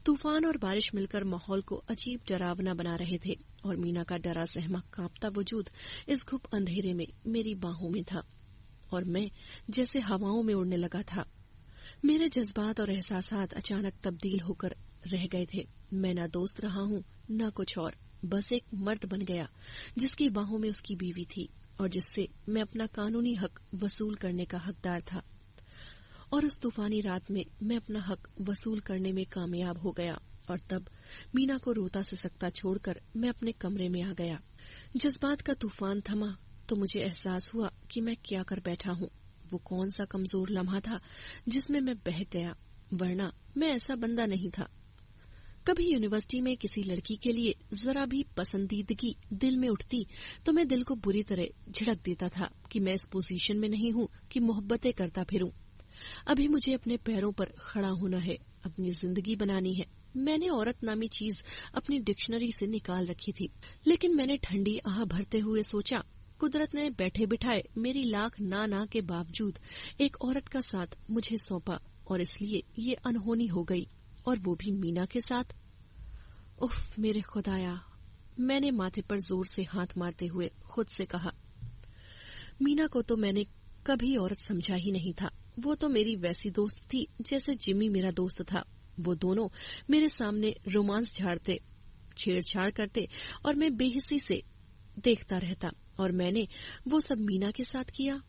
तूफान और बारिश मिलकर माहौल को अजीब डरावना बना रहे थे और मीना का डरा सहमा कांपता वजूद इस घुप अंधेरे में मेरी बाहों में था और मैं जैसे हवाओं में उड़ने लगा था। मेरे जज्बात और एहसासात अचानक तब्दील होकर रह गए थे। मैं न दोस्त रहा हूँ न कुछ और, बस एक मर्द बन गया जिसकी बाहों में उसकी बीवी थी। और जिससे मैं अपना कानूनी हक वसूल करने का हकदार था। और उस तूफानी रात में मैं अपना हक वसूल करने में कामयाब हो गया और तब मीना को रोता सिसकता छोड़कर मैं अपने कमरे में आ गया। जज्बात का तूफान थमा तो मुझे एहसास हुआ कि मैं क्या कर बैठा हूँ। वो कौन सा कमजोर लम्हा था जिसमें मैं बहक गया, वरना मैं ऐसा बंदा नहीं था। कभी यूनिवर्सिटी में किसी लड़की के लिए जरा भी पसंदीदगी दिल में उठती तो मैं दिल को बुरी तरह झिड़क देता था कि मैं इस पोजीशन में नहीं हूँ कि मोहब्बतें करता फिरूं। अभी मुझे अपने पैरों पर खड़ा होना है, अपनी जिंदगी बनानी है। मैंने औरत नामी चीज अपनी डिक्शनरी से निकाल रखी थी, लेकिन मैंने ठंडी आह भरते हुए सोचा, कुदरत ने बैठे बिठाए मेरी लाख ना के बावजूद एक औरत का साथ मुझे सौंपा और इसलिए ये अनहोनी हो गई, और वो भी मीना के साथ। उफ मेरे खुदाया, मैंने माथे पर जोर से हाथ मारते हुए खुद से कहा। मीना को तो मैंने कभी औरत समझा ही नहीं था। वो तो मेरी वैसी दोस्त थी जैसे जिमी मेरा दोस्त था। वो दोनों मेरे सामने रोमांस झाड़ते, छेड़छाड़ करते और मैं बेहिसी से देखता रहता, और मैंने वो सब मीना के साथ किया।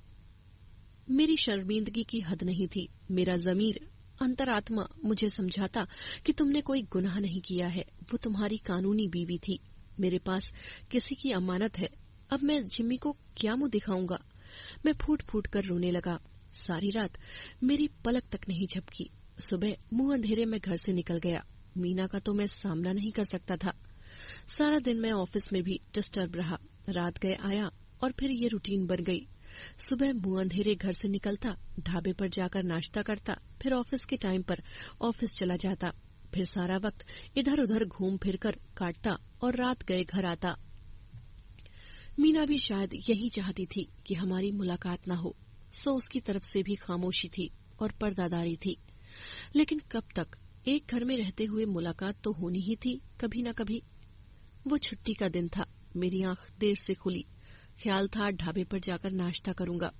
मेरी शर्मिंदगी की हद नहीं थी। मेरा ज़मीर, अंतरात्मा मुझे समझाता कि तुमने कोई गुनाह नहीं किया है। वो तुम्हारी कानूनी बीवी थी। मेरे पास किसी की अमानत है। अब मैं जिम्मी को क्या मुंह दिखाऊंगा? मैं फूट फूट कर रोने लगा। सारी रात मेरी पलक तक नहीं झपकी। सुबह मुंह अंधेरे में घर से निकल गया। मीना का तो मैं सामना नहीं कर सकता था। सारा दिन मैं ऑफिस में भी डिस्टर्ब रहा। रात गए आया और फिर ये रूटीन बन गई। सुबह मुंह अंधेरे घर से निकलता, ढाबे पर जाकर नाश्ता करता, फिर ऑफिस के टाइम पर ऑफिस चला जाता, फिर सारा वक्त इधर उधर घूम फिर कर काटता और रात गए घर आता। मीना भी शायद यही चाहती थी कि हमारी मुलाकात न हो, सो उसकी तरफ से भी खामोशी थी और पर्दादारी थी। लेकिन कब तक? एक घर में रहते हुए मुलाकात तो होनी ही थी कभी न कभी। वो छुट्टी का दिन था। मेरी आंख देर से खुली। ख्याल था ढाबे पर जाकर नाश्ता करूंगा।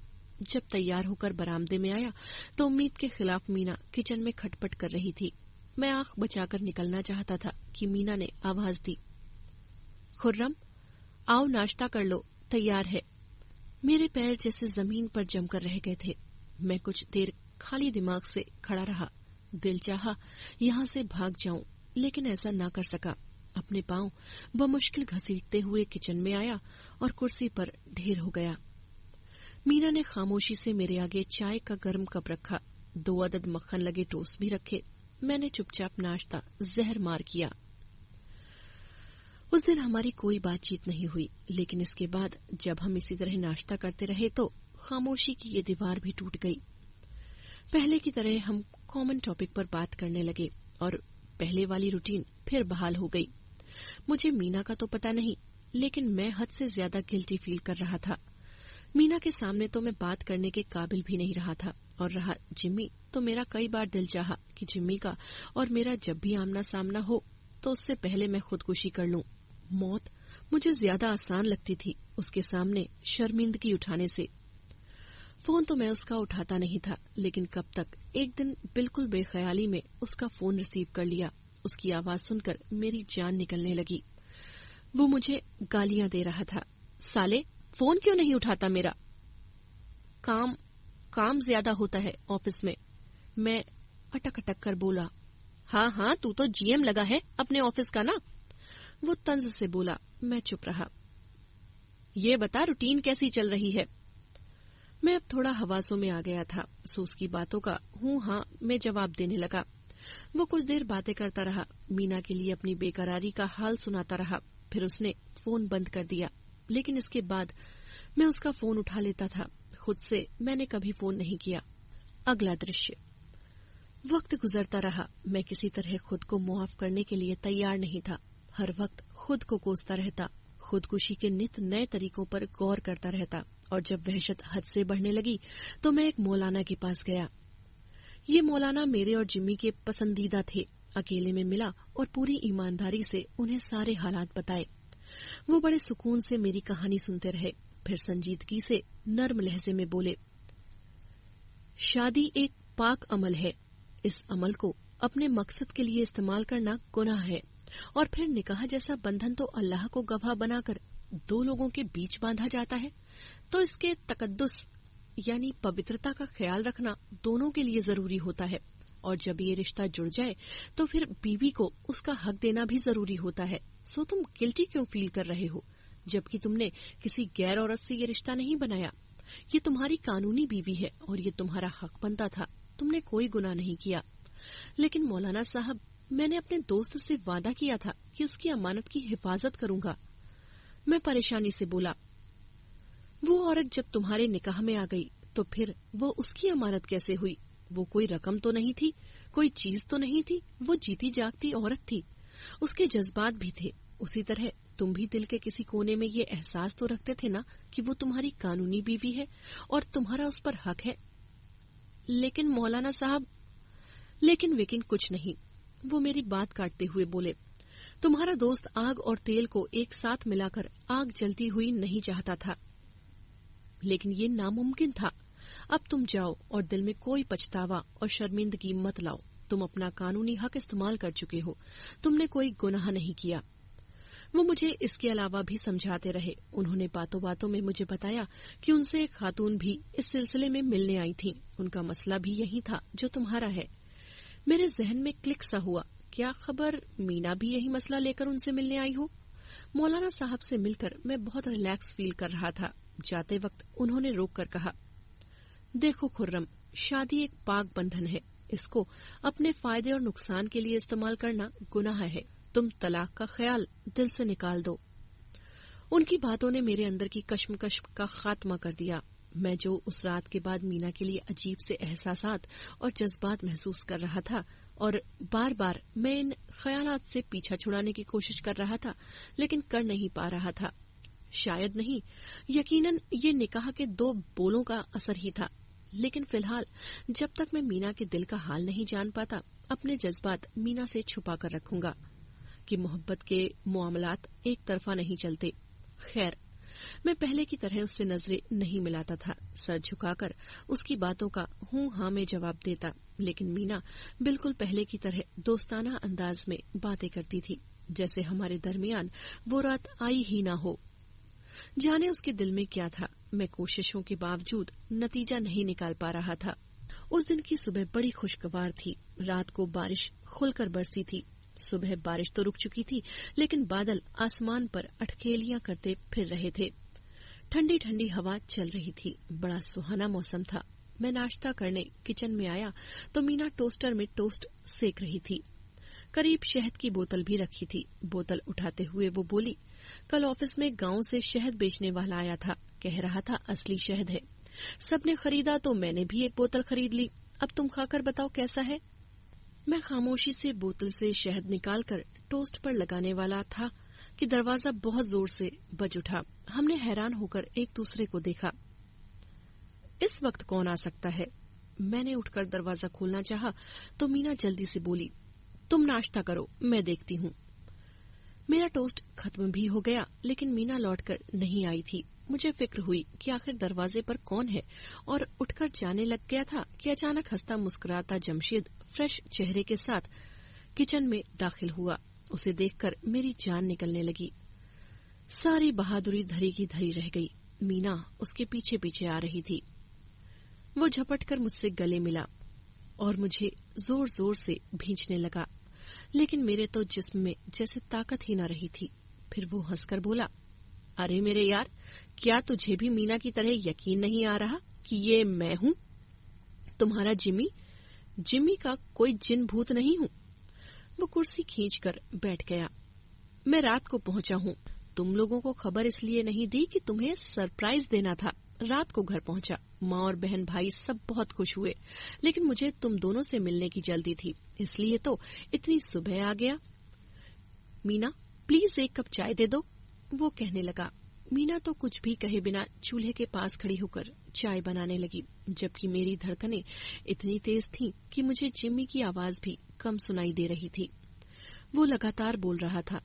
जब तैयार होकर बरामदे में आया तो उम्मीद के खिलाफ मीना किचन में खटपट कर रही थी। मैं आंख बचाकर निकलना चाहता था कि मीना ने आवाज दी, खुर्रम, आओ नाश्ता कर लो, तैयार है। मेरे पैर जैसे जमीन पर जमकर रह गए थे। मैं कुछ देर खाली दिमाग से खड़ा रहा। दिल चाहा यहाँ से भाग जाऊं, लेकिन ऐसा ना कर सका। अपने पांव बमुश्किल घसीटते हुए किचन में आया और कुर्सी पर ढेर हो गया। मीना ने खामोशी से मेरे आगे चाय का गर्म कप रखा। 2 अदद मक्खन लगे टोस्ट भी रखे। मैंने चुपचाप नाश्ता जहर मार किया। उस दिन हमारी कोई बातचीत नहीं हुई, लेकिन इसके बाद जब हम इसी तरह नाश्ता करते रहे तो खामोशी की ये दीवार भी टूट गई। पहले की तरह हम कॉमन टॉपिक पर बात करने लगे और पहले वाली रूटीन फिर बहाल हो गई। मुझे मीना का तो पता नहीं, लेकिन मैं हद से ज्यादा गिल्टी फील कर रहा था। मीना के सामने तो मैं बात करने के काबिल भी नहीं रहा था, और रहा जिम्मी तो मेरा कई बार दिल चाहा कि जिम्मी का और मेरा जब भी आमना सामना हो तो उससे पहले मैं खुदकुशी कर लूं। मौत मुझे ज्यादा आसान लगती थी उसके सामने शर्मिंदगी उठाने से। फोन तो मैं उसका उठाता नहीं था, लेकिन कब तक एक दिन बिल्कुल बेख्याली में उसका फोन रिसीव कर लिया। उसकी आवाज सुनकर मेरी जान निकलने लगी। वो मुझे गालियां दे रहा था। साले, फोन क्यों नहीं उठाता मेरा? काम ज्यादा होता है ऑफिस में। मैं अटक अटक कर बोला। हाँ, तू तो जीएम लगा है अपने ऑफिस का ना। वो तंज से बोला। मैं चुप रहा। ये बता, रूटीन कैसी चल रही है? मैं अब थोड़ा हवासों में आ गया था, सो उसकी बातों का हूँ हाँ में जवाब देने लगा। वो कुछ देर बातें करता रहा, मीना के लिए अपनी बेकरारी का हाल सुनाता रहा। फिर उसने फोन बंद कर दिया, लेकिन इसके बाद मैं उसका फोन उठा लेता था। खुद से मैंने कभी फोन नहीं किया। अगला दृश्य। वक्त गुजरता रहा। मैं किसी तरह खुद को मुआफ करने के लिए तैयार नहीं था। हर वक्त खुद को कोसता रहता, खुदकुशी के नित नए तरीकों पर गौर करता रहता, और जब वहशत हद से बढ़ने लगी तो मैं एक मौलाना के पास गया। ये मौलाना मेरे और जिम्मी के पसंदीदा थे। अकेले में मिला और पूरी ईमानदारी से उन्हें सारे हालात बताए। वो बड़े सुकून से मेरी कहानी सुनते रहे, फिर संजीदगी से नर्म लहजे में बोले, शादी एक पाक अमल है। इस अमल को अपने मकसद के लिए इस्तेमाल करना गुनाह है, और फिर निकाह जैसा बंधन तो अल्लाह को गवाह बनाकर 2 लोगों के बीच बांधा जाता है। तो इसके तकद्दुस यानी पवित्रता का ख्याल रखना दोनों के लिए जरूरी होता है। और जब ये रिश्ता जुड़ जाए तो फिर बीवी को उसका हक देना भी जरूरी होता है। सो तुम गिल्टी क्यों फील कर रहे हो, जबकि तुमने किसी गैर औरत से ये रिश्ता नहीं बनाया। ये तुम्हारी कानूनी बीवी है और ये तुम्हारा हक बनता था। तुमने कोई गुनाह नहीं किया। लेकिन मौलाना साहब, मैंने अपने दोस्त से वादा किया था कि उसकी अमानत की हिफाजत करूंगा। मैं परेशानी से बोला, वो औरत जब तुम्हारे निकाह में आ गई तो फिर वो उसकी अमानत कैसे हुई? वो कोई रकम तो नहीं थी, कोई चीज तो नहीं थी। वो जीती जागती औरत थी, उसके जज्बात भी थे। उसी तरह तुम भी दिल के किसी कोने में ये एहसास तो रखते थे ना कि वो तुम्हारी कानूनी बीवी है और तुम्हारा उस पर हक है। लेकिन मौलाना साहब, लेकिन कुछ नहीं। वो मेरी बात काटते हुए बोले, तुम्हारा दोस्त आग और तेल को एक साथ मिलाकर आग जलती हुई नहीं चाहता था, लेकिन ये नामुमकिन था। अब तुम जाओ और दिल में कोई पछतावा और शर्मिंदगी मत लाओ। तुम अपना कानूनी हक इस्तेमाल कर चुके हो, तुमने कोई गुनाह नहीं किया। वो मुझे इसके अलावा भी समझाते रहे। उन्होंने बातों बातों में मुझे बताया कि उनसे एक खातून भी इस सिलसिले में मिलने आई थी। उनका मसला भी यही था जो तुम्हारा है। मेरे जहन में क्लिक सा हुआ, क्या खबर मीना भी यही मसला लेकर उनसे मिलने आई हो? मौलाना साहब से मिलकर मैं बहुत रिलैक्स फील कर रहा था। जाते वक्त उन्होंने रोक कर कहा, देखो खुर्रम, शादी एक पाक बंधन है। इसको अपने फायदे और नुकसान के लिए इस्तेमाल करना गुनाह है। तुम तलाक का ख्याल दिल से निकाल दो। उनकी बातों ने मेरे अंदर की कश्मकश का खात्मा कर दिया। मैं जो उस रात के बाद मीना के लिए अजीब से एहसासात और जज्बात महसूस कर रहा था और बार बार मैं इन ख्यालात से पीछा छुड़ाने की कोशिश कर रहा था, लेकिन कर नहीं पा रहा था। शायद नहीं, यकीनन ये निकाह के 2 बोलों का असर ही था। लेकिन फिलहाल जब तक मैं मीना के दिल का हाल नहीं जान पाता, अपने जज्बात मीना से छुपा कर रखूंगा कि मोहब्बत के मामलात एक तरफा नहीं चलते। खैर, मैं पहले की तरह उससे नजरें नहीं मिलाता था। सर झुकाकर उसकी बातों का हूं हां में जवाब देता। लेकिन मीना बिल्कुल पहले की तरह दोस्ताना अंदाज में बातें करती थी, जैसे हमारे दरमियान वो रात आई ही ना हो। जाने उसके दिल में क्या था। मैं कोशिशों के बावजूद नतीजा नहीं निकाल पा रहा था। उस दिन की सुबह बड़ी खुशगवार थी। रात को बारिश खुलकर बरसी थी। सुबह बारिश तो रुक चुकी थी, लेकिन बादल आसमान पर अटखेलियां करते फिर रहे थे। ठंडी ठंडी हवा चल रही थी। बड़ा सुहाना मौसम था। मैं नाश्ता करने किचन में आया तो मीना टोस्टर में टोस्ट सेक रही थी। करीब शहद की बोतल भी रखी थी। बोतल उठाते हुए वो बोली, कल ऑफिस में गांव से शहद बेचने वाला आया था। कह रहा था असली शहद है। सबने खरीदा तो मैंने भी एक बोतल खरीद ली। अब तुम खाकर बताओ कैसा है। मैं खामोशी से बोतल से शहद निकालकर टोस्ट पर लगाने वाला था कि दरवाजा बहुत जोर से बज उठा। हमने हैरान होकर एक दूसरे को देखा। इस वक्त कौन आ सकता है? मैंने उठकर दरवाजा खोलना चाहा तो मीना जल्दी से बोली, तुम नाश्ता करो, मैं देखती हूँ। मेरा टोस्ट खत्म भी हो गया, लेकिन मीना लौटकर नहीं आई थी। मुझे फिक्र हुई कि आखिर दरवाजे पर कौन है और उठकर जाने लग गया था कि अचानक हंसता मुस्कुराता जमशेद फ्रेश चेहरे के साथ किचन में दाखिल हुआ। उसे देखकर मेरी जान निकलने लगी। सारी बहादुरी धरी की धरी रह गई। मीना उसके पीछे पीछे आ रही थी। वो झपटकर मुझसे गले मिला और मुझे जोर जोर से भींचने लगा, लेकिन मेरे तो जिस्म में जैसे ताकत ही न रही थी। फिर वो हंसकर बोला, अरे मेरे यार, क्या तुझे भी मीना की तरह यकीन नहीं आ रहा कि ये मैं हूँ, तुम्हारा जिमी? जिमी का कोई जिन भूत नहीं हूँ। वो कुर्सी खींचकर बैठ गया। मैं रात को पहुंचा हूँ। तुम लोगों को खबर इसलिए नहीं दी कि तुम्हें सरप्राइज देना था। रात को घर पहुंचा। माँ और बहन भाई सब बहुत खुश हुए, लेकिन मुझे तुम दोनों से मिलने की जल्दी थी, इसलिए तो इतनी सुबह आ गया। मीना, प्लीज एक कप चाय दे दो, वो कहने लगा। मीना तो कुछ भी कहे बिना चूल्हे के पास खड़ी होकर चाय बनाने लगी, जबकि मेरी धड़कनें इतनी तेज थीं कि मुझे जिम्मी की आवाज भी कम सुनाई दे रही थी। वो लगातार बोल रहा था,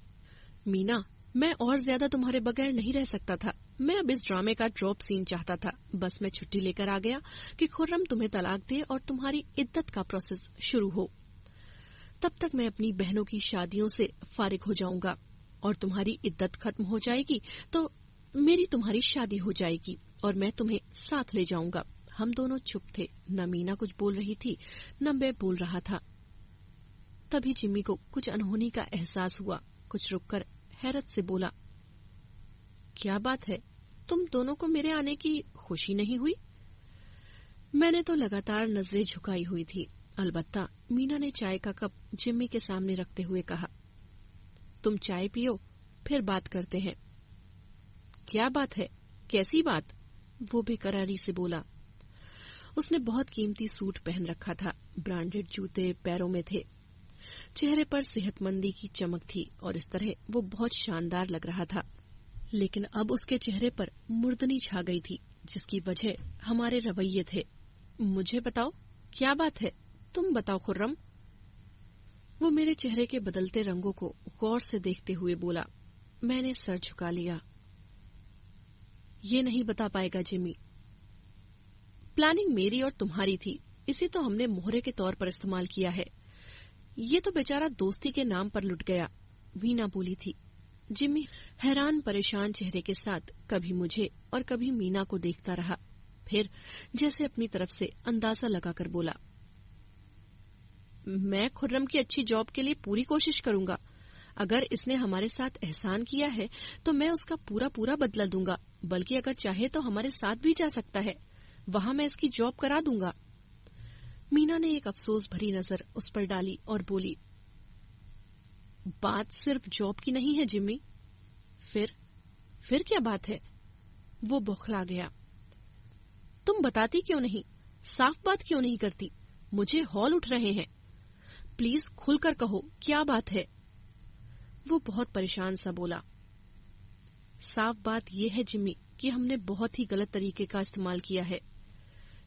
मीना, मैं और ज्यादा तुम्हारे बगैर नहीं रह सकता था। मैं अब इस ड्रामे का ड्रॉप सीन चाहता था। बस मैं छुट्टी लेकर आ गया कि खुर्रम तुम्हें तलाक दे और तुम्हारी इद्दत का प्रोसेस शुरू हो। तब तक मैं अपनी बहनों की शादियों से फारिग हो जाऊंगा और तुम्हारी इद्दत खत्म हो जाएगी तो मेरी तुम्हारी शादी हो जाएगी और मैं तुम्हें साथ ले जाऊंगा। हम दोनों चुप थे, न मीना कुछ बोल रही थी न मैं बोल रहा था। तभी जिम्मी को कुछ अनहोनी का एहसास हुआ। कुछ रुककर हैरत से बोला, क्या बात है, तुम दोनों को मेरे आने की खुशी नहीं हुई? मैंने तो लगातार नजरें झुकाई हुई थी। अलबत्ता मीना ने चाय का कप जिम्मी के सामने रखते हुए कहा, तुम चाय पियो, फिर बात करते हैं। क्या बात है, कैसी बात? वो बेकरारी से बोला। उसने बहुत कीमती सूट पहन रखा था, ब्रांडेड जूते पैरों में थे, चेहरे पर सेहतमंदी की चमक थी और इस तरह वो बहुत शानदार लग रहा था। लेकिन अब उसके चेहरे पर मुर्दनी छा गई थी, जिसकी वजह हमारे रवैये थे। मुझे बताओ, क्या बात है, तुम बताओ खुर्रम। वो मेरे चेहरे के बदलते रंगों को गौर से देखते हुए बोला। मैंने सर झुका लिया। ये नहीं बता पाएगा जिमी। प्लानिंग मेरी और तुम्हारी थी, इसे तो हमने मोहरे के तौर पर इस्तेमाल किया है। ये तो बेचारा दोस्ती के नाम पर लुट गया, वीना बोली थी। जिमी हैरान परेशान चेहरे के साथ कभी मुझे और कभी मीना को देखता रहा, फिर जैसे अपनी तरफ से अंदाजा लगाकर बोला, मैं खुर्रम की अच्छी जॉब के लिए पूरी कोशिश करूंगा। अगर इसने हमारे साथ एहसान किया है तो मैं उसका पूरा पूरा बदला दूंगा, बल्कि अगर चाहे तो हमारे साथ भी जा सकता है, वहां मैं इसकी जॉब करा दूंगा। मीना ने एक अफसोस भरी नजर उस पर डाली और बोली, बात सिर्फ जॉब की नहीं है जिम्मी। फिर क्या बात है? वो बौखला गया। तुम बताती क्यों नहीं, साफ बात क्यों नहीं करती? मुझे हौल उठ रहे हैं, प्लीज खुलकर कहो, क्या बात है? वो बहुत परेशान सा बोला। साफ बात यह है जिम्मी कि हमने बहुत ही गलत तरीके का इस्तेमाल किया है।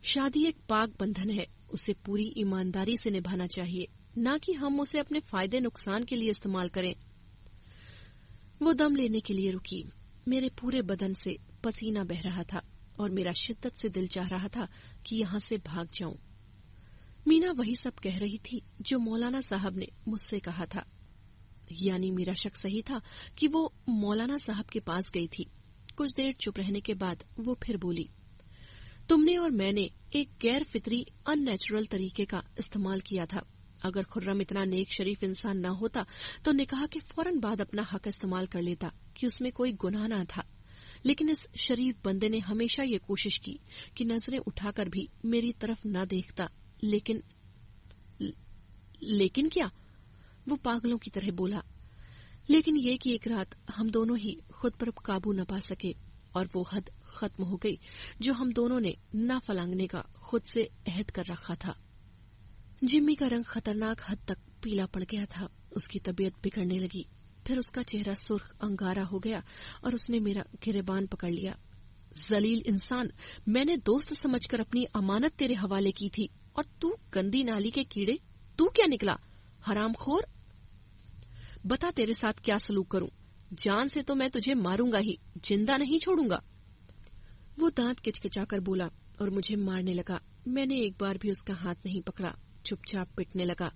शादी एक पाक बंधन है, उसे पूरी ईमानदारी से निभाना चाहिए, ना कि हम उसे अपने फायदे नुकसान के लिए इस्तेमाल करें। वो दम लेने के लिए रुकी। मेरे पूरे बदन से पसीना बह रहा था और मेरा शिद्दत से दिल चाह रहा था कि यहाँ से भाग जाऊं। मीना वही सब कह रही थी जो मौलाना साहब ने मुझसे कहा था, यानी मेरा शक सही था कि वो मौलाना साहब के पास गई थी। कुछ देर चुप रहने के बाद वो फिर बोली, तुमने और मैंने एक गैर फितरी अननेचुरल तरीके का इस्तेमाल किया था। अगर खुर्रम इतना नेक शरीफ इंसान न होता तो निकाह के फौरन बाद अपना हक इस्तेमाल कर लेता कि उसमें कोई गुनाह न था। लेकिन इस शरीफ बंदे ने हमेशा ये कोशिश की कि नजरें उठाकर भी मेरी तरफ न देखता। लेकिन क्या? वो पागलों की तरह बोला। लेकिन ये कि एक रात हम दोनों ही खुद पर काबू न पा सके और वो हद खत्म हो गई जो हम दोनों ने ना फलांगने का खुद से अहद कर रखा था। जिम्मी का रंग खतरनाक हद तक पीला पड़ गया था। उसकी तबीयत बिगड़ने लगी। फिर उसका चेहरा सुर्ख अंगारा हो गया और उसने मेरा गिरेबान पकड़ लिया। जलील इंसान, मैंने दोस्त समझकर अपनी अमानत तेरे हवाले की थी और तू गंदी नाली के कीड़े, तू क्या निकला? हरामखोर, बता तेरे साथ क्या सलूक करूं? जान से तो मैं तुझे मारूंगा ही, जिंदा नहीं छोड़ूंगा। वो दांत किचकिचाकर बोला और मुझे मारने लगा। मैंने एक बार भी उसका हाथ नहीं पकड़ा, चुपचाप पिटने लगा।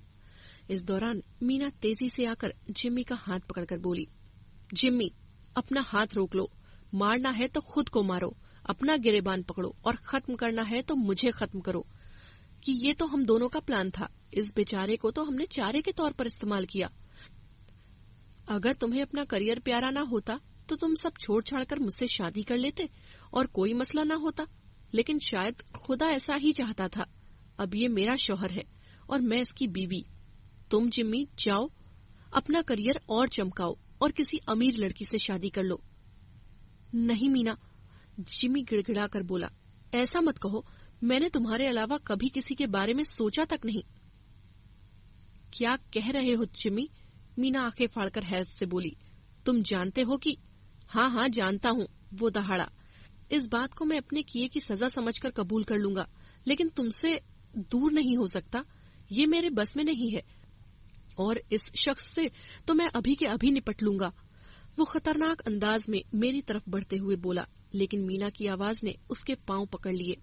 इस दौरान मीना तेजी से आकर जिम्मी का हाथ पकड़कर बोली, जिम्मी, अपना हाथ रोक लो। मारना है तो खुद को मारो, अपना गिरेबान पकड़ो और खत्म करना है तो मुझे खत्म करो। कि ये तो हम दोनों का प्लान था। इस बेचारे को तो हमने चारे के तौर पर इस्तेमाल किया। अगर तुम्हें अपना करियर प्यारा ना होता तो तुम सब छोड़ छाड़कर मुझसे शादी कर लेते और कोई मसला ना होता। लेकिन शायद खुदा ऐसा ही चाहता था। अब ये मेरा शौहर है और मैं इसकी बीवी। तुम जिम्मी जाओ, अपना करियर और चमकाओ और किसी अमीर लड़की से शादी कर लो। नहीं मीना, जिम्मी गिड़गिड़ा कर बोला, ऐसा मत कहो। मैंने तुम्हारे अलावा कभी किसी के बारे में सोचा तक नहीं। क्या कह रहे हो जिम्मी? मीना आंखें फाड़कर हैरत से बोली, तुम जानते हो कि? हाँ जानता हूँ, वो दहाड़ा। इस बात को मैं अपने किए की सजा समझकर कबूल कर लूंगा, लेकिन तुमसे दूर नहीं हो सकता। ये मेरे बस में नहीं है और इस शख्स से तो मैं अभी के अभी निपट लूंगा। वो खतरनाक अंदाज में मेरी तरफ बढ़ते हुए बोला, लेकिन मीना की आवाज ने उसके पांव पकड़ लिए।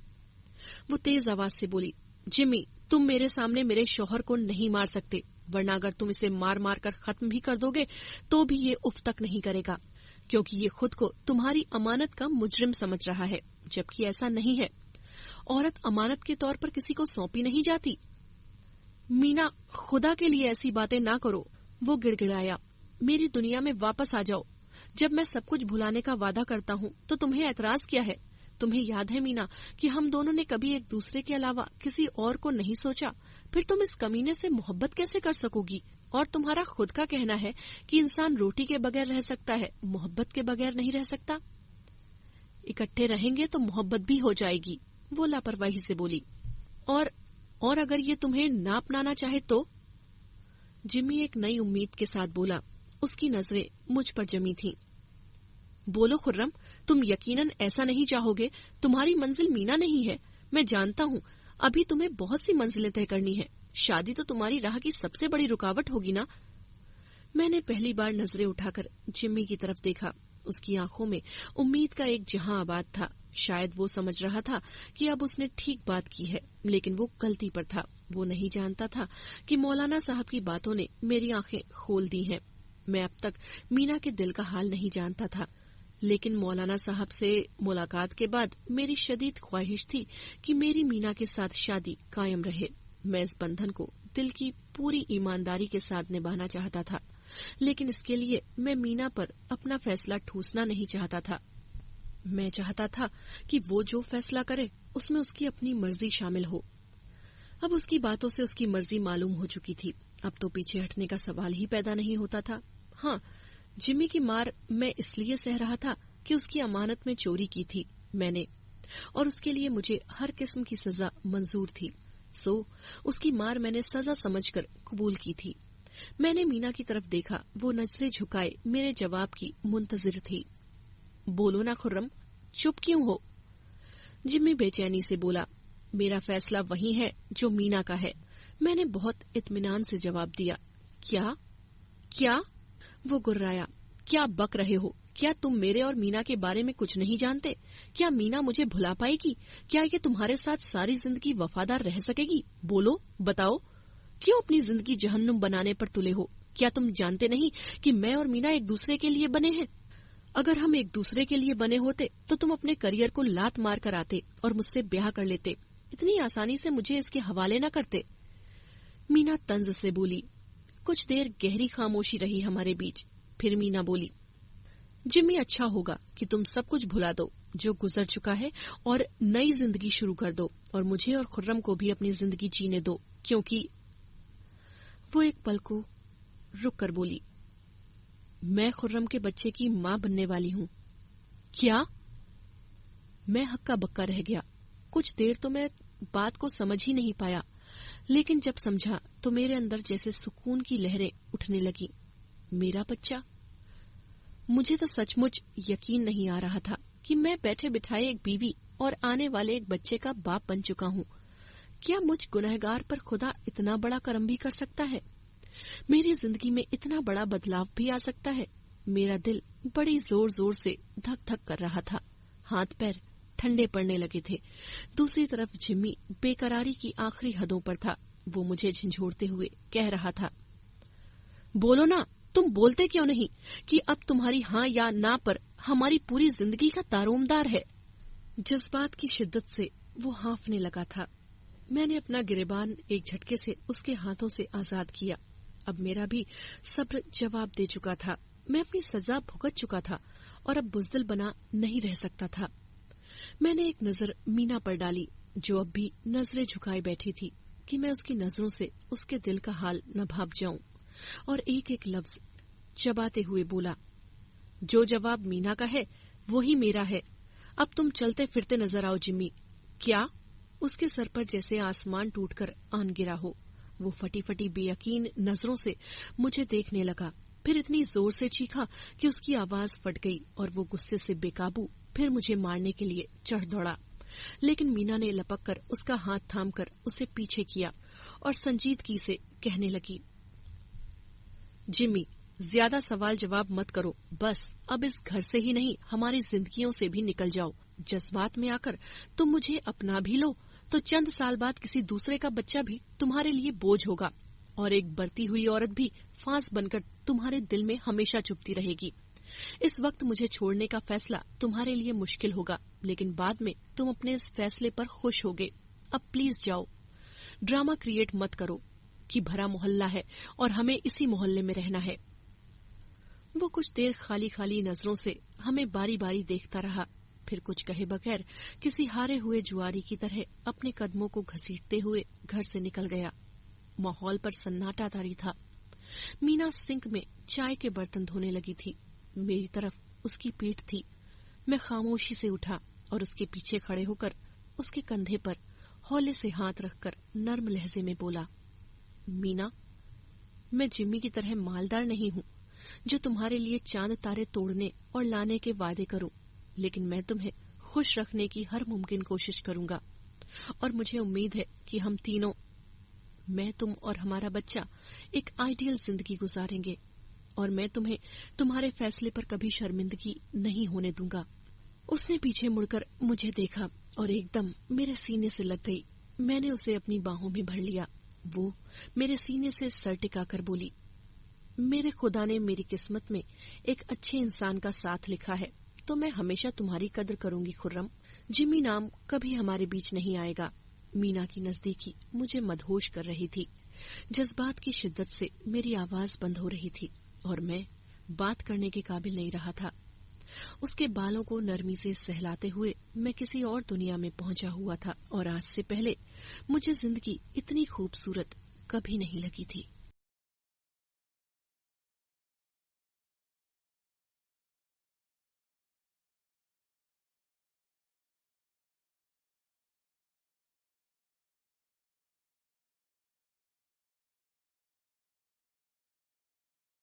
वो तेज आवाज से बोली, जिम्मी, तुम मेरे सामने मेरे शौहर को नहीं मार सकते, वरना अगर तुम इसे मार मार कर खत्म भी कर दोगे तो भी ये उफ तक नहीं करेगा। क्योंकि ये खुद को तुम्हारी अमानत का मुजरिम समझ रहा है, जबकि ऐसा नहीं है। औरत अमानत के तौर पर किसी को सौंपी नहीं जाती। मीना, खुदा के लिए ऐसी बातें ना करो। वो गिड़गिड़ाया। मेरी दुनिया में वापस आ जाओ। जब मैं सब कुछ भुलाने का वादा करता हूँ तो तुम्हें ऐतराज क्या है? तुम्हें याद है मीना कि हम दोनों ने कभी एक दूसरे के अलावा किसी और को नहीं सोचा। फिर तुम इस कमीने से मोहब्बत कैसे कर सकोगी? और तुम्हारा खुद का कहना है कि इंसान रोटी के बगैर रह सकता है, मोहब्बत के बगैर नहीं रह सकता। इकट्ठे रहेंगे तो मोहब्बत भी हो जाएगी, वो लापरवाही से बोली। और अगर ये तुम्हें ना अपनाना चाहे तो? जिमी एक नई उम्मीद के साथ बोला। उसकी नजरें मुझ पर जमी थीं। बोलो खुर्रम, तुम यकीनन ऐसा नहीं चाहोगे। तुम्हारी मंजिल मीना नहीं है। मैं जानता हूँ अभी तुम्हें बहुत सी मंजिलें तय करनी है। शादी तो तुम्हारी राह की सबसे बड़ी रुकावट होगी ना? मैंने पहली बार नजरें उठाकर जिम्मी की तरफ देखा। उसकी आंखों में उम्मीद का एक जहां आबाद था। शायद वो समझ रहा था कि अब उसने ठीक बात की है, लेकिन वो गलती पर था। वो नहीं जानता था कि मौलाना साहब की बातों ने मेरी आंखें खोल दी हैं। मैं अब तक मीना के दिल का हाल नहीं जानता था, लेकिन मौलाना साहब से मुलाकात के बाद मेरी शदीद ख्वाहिश थी कि मेरी मीना के साथ शादी कायम रहे। मैं इस बंधन को दिल की पूरी ईमानदारी के साथ निभाना चाहता था, लेकिन इसके लिए मैं मीना पर अपना फैसला ठूसना नहीं चाहता था। मैं चाहता था कि वो जो फैसला करे उसमें उसकी अपनी मर्जी शामिल हो। अब उसकी बातों से उसकी मर्जी मालूम हो चुकी थी। अब तो पीछे हटने का सवाल ही पैदा नहीं होता था। हाँ, जिमी की मार मैं इसलिए सह रहा था कि उसकी अमानत में चोरी की थी मैंने, और उसके लिए मुझे हर किस्म की सजा मंजूर थी। सो उसकी मार मैंने सजा समझकर कबूल की थी। मैंने मीना की तरफ देखा। वो नजरें झुकाए मेरे जवाब की मुंतजिर थी। बोलो ना खुर्रम, चुप क्यों हो? जिम्मी बेचैनी से बोला। मेरा फैसला वही है जो मीना का है। मैंने बहुत इत्मीनान से जवाब दिया। क्या क्या? वो गुर्राया। क्या बक रहे हो? क्या तुम मेरे और मीना के बारे में कुछ नहीं जानते? क्या मीना मुझे भुला पाएगी? क्या ये तुम्हारे साथ सारी जिंदगी वफादार रह सकेगी? बोलो, बताओ, क्यों अपनी जिंदगी जहन्नुम बनाने पर तुले हो? क्या तुम जानते नहीं कि मैं और मीना एक दूसरे के लिए बने हैं? अगर हम एक दूसरे के लिए बने होते तो तुम अपने करियर को लात मार कर आते और मुझसे ब्याह कर लेते। इतनी आसानी से मुझे इसके हवाले न करते। मीना तंज से बोली। कुछ देर गहरी खामोशी रही हमारे बीच। फिर मीना बोली, जिम्मी, अच्छा होगा कि तुम सब कुछ भुला दो जो गुजर चुका है और नई जिंदगी शुरू कर दो, और मुझे और खुर्रम को भी अपनी जिंदगी जीने दो, क्योंकि वो एक पल को रुक कर बोली, मैं खुर्रम के बच्चे की मां बनने वाली हूँ। क्या? मैं हक्का बक्का रह गया। कुछ देर तो मैं बात को समझ ही नहीं पाया, लेकिन जब समझा तो मेरे अंदर जैसे सुकून की लहरें उठने लगी। मेरा बच्चा? मुझे तो सचमुच यकीन नहीं आ रहा था कि मैं बैठे बिठाए एक बीवी और आने वाले एक बच्चे का बाप बन चुका हूँ। क्या मुझ गुनहगार पर खुदा इतना बड़ा करम भी कर सकता है? मेरी जिंदगी में इतना बड़ा बदलाव भी आ सकता है? मेरा दिल बड़ी जोर जोर से धक धक कर रहा था। हाथ पैर ठंडे पड़ने लगे थे। दूसरी तरफ जिम्मी बेकरारी की आखिरी हदों पर था। वो मुझे झंझोड़ते हुए कह रहा था, बोलो ना, तुम बोलते क्यों नहीं कि अब तुम्हारी हाँ या ना पर हमारी पूरी जिंदगी का दारोमदार है। जज्बात की शिद्दत से वो हाँफने लगा था। मैंने अपना गिरेबान एक झटके से उसके हाथों से आजाद किया। अब मेरा भी सब्र जवाब दे चुका था। मैं अपनी सजा भुगत चुका था और अब बुज़दिल बना नहीं रह सकता था। मैंने एक नजर मीना पर डाली, जो अब भी नजरें झुकाए बैठी थी, कि मैं उसकी नजरों से उसके दिल का हाल न भाप जाऊं, और एक एक लफ्ज चबाते हुए बोला, जो जवाब मीना का है वही मेरा है। अब तुम चलते फिरते नजर आओ जिम्मी। क्या? उसके सर पर जैसे आसमान टूटकर आन गिरा हो। वो फटी फटी बेयकीन नजरों से मुझे देखने लगा, फिर इतनी जोर से चीखा कि उसकी आवाज फट गई और वो गुस्से से बेकाबू फिर मुझे मारने के लिए चढ़ दौड़ा। लेकिन मीना ने लपक कर उसका हाथ थामकर उसे पीछे किया और संजीदगी से कहने लगी, जिम्मी, ज्यादा सवाल जवाब मत करो। बस अब इस घर से ही नहीं, हमारी जिंदगियों से भी निकल जाओ। जज्बात में आकर तुम मुझे अपना भी लो तो चंद साल बाद किसी दूसरे का बच्चा भी तुम्हारे लिए बोझ होगा, और एक बढ़ती हुई औरत भी फांस बनकर तुम्हारे दिल में हमेशा चुभती रहेगी। इस वक्त मुझे छोड़ने का फैसला तुम्हारे लिए मुश्किल होगा, लेकिन बाद में तुम अपने इस फैसले पर खुश होगे। अब प्लीज जाओ। ड्रामा क्रिएट मत करो कि भरा मोहल्ला है और हमें इसी मोहल्ले में रहना है। वो कुछ देर खाली खाली नजरों से हमें बारी बारी देखता रहा, फिर कुछ कहे बगैर किसी हारे हुए जुआरी की तरह अपने कदमों को घसीटते हुए घर से निकल गया। माहौल पर सन्नाटा तारी था। मीना सिंक में चाय के बर्तन धोने लगी थी। मेरी तरफ उसकी पीठ थी। मैं खामोशी से उठा और उसके पीछे खड़े होकर उसके कंधे पर हौले से हाथ रखकर नर्म लहजे में बोला, मीना, मैं जिम्मी की तरह मालदार नहीं हूँ जो तुम्हारे लिए चांद तारे तोड़ने और लाने के वादे करूं, लेकिन मैं तुम्हें खुश रखने की हर मुमकिन कोशिश करूंगा और मुझे उम्मीद है कि हम तीनों, मैं, तुम और हमारा बच्चा, एक आइडियल जिंदगी गुजारेंगे और मैं तुम्हें तुम्हारे फैसले पर कभी शर्मिंदगी नहीं होने दूंगा। उसने पीछे मुड़कर मुझे देखा और एकदम मेरे सीने से लग गई। मैंने उसे अपनी बाहों में भर लिया। वो मेरे सीने से सर टिकाकर बोली, मेरे खुदा ने मेरी किस्मत में एक अच्छे इंसान का साथ लिखा है, तो मैं हमेशा तुम्हारी कदर करूंगी खुर्रम। जिम्मी नाम कभी हमारे बीच नहीं आएगा। मीना की नजदीकी मुझे मदहोश कर रही थी। जज्बात की शिद्दत से मेरी आवाज बंद हो रही थी और मैं बात करने के काबिल नहीं रहा था। उसके बालों को नरमी से सहलाते हुए मैं किसी और दुनिया में पहुंचा हुआ था और आज से पहले मुझे जिंदगी इतनी खूबसूरत कभी नहीं लगी थी।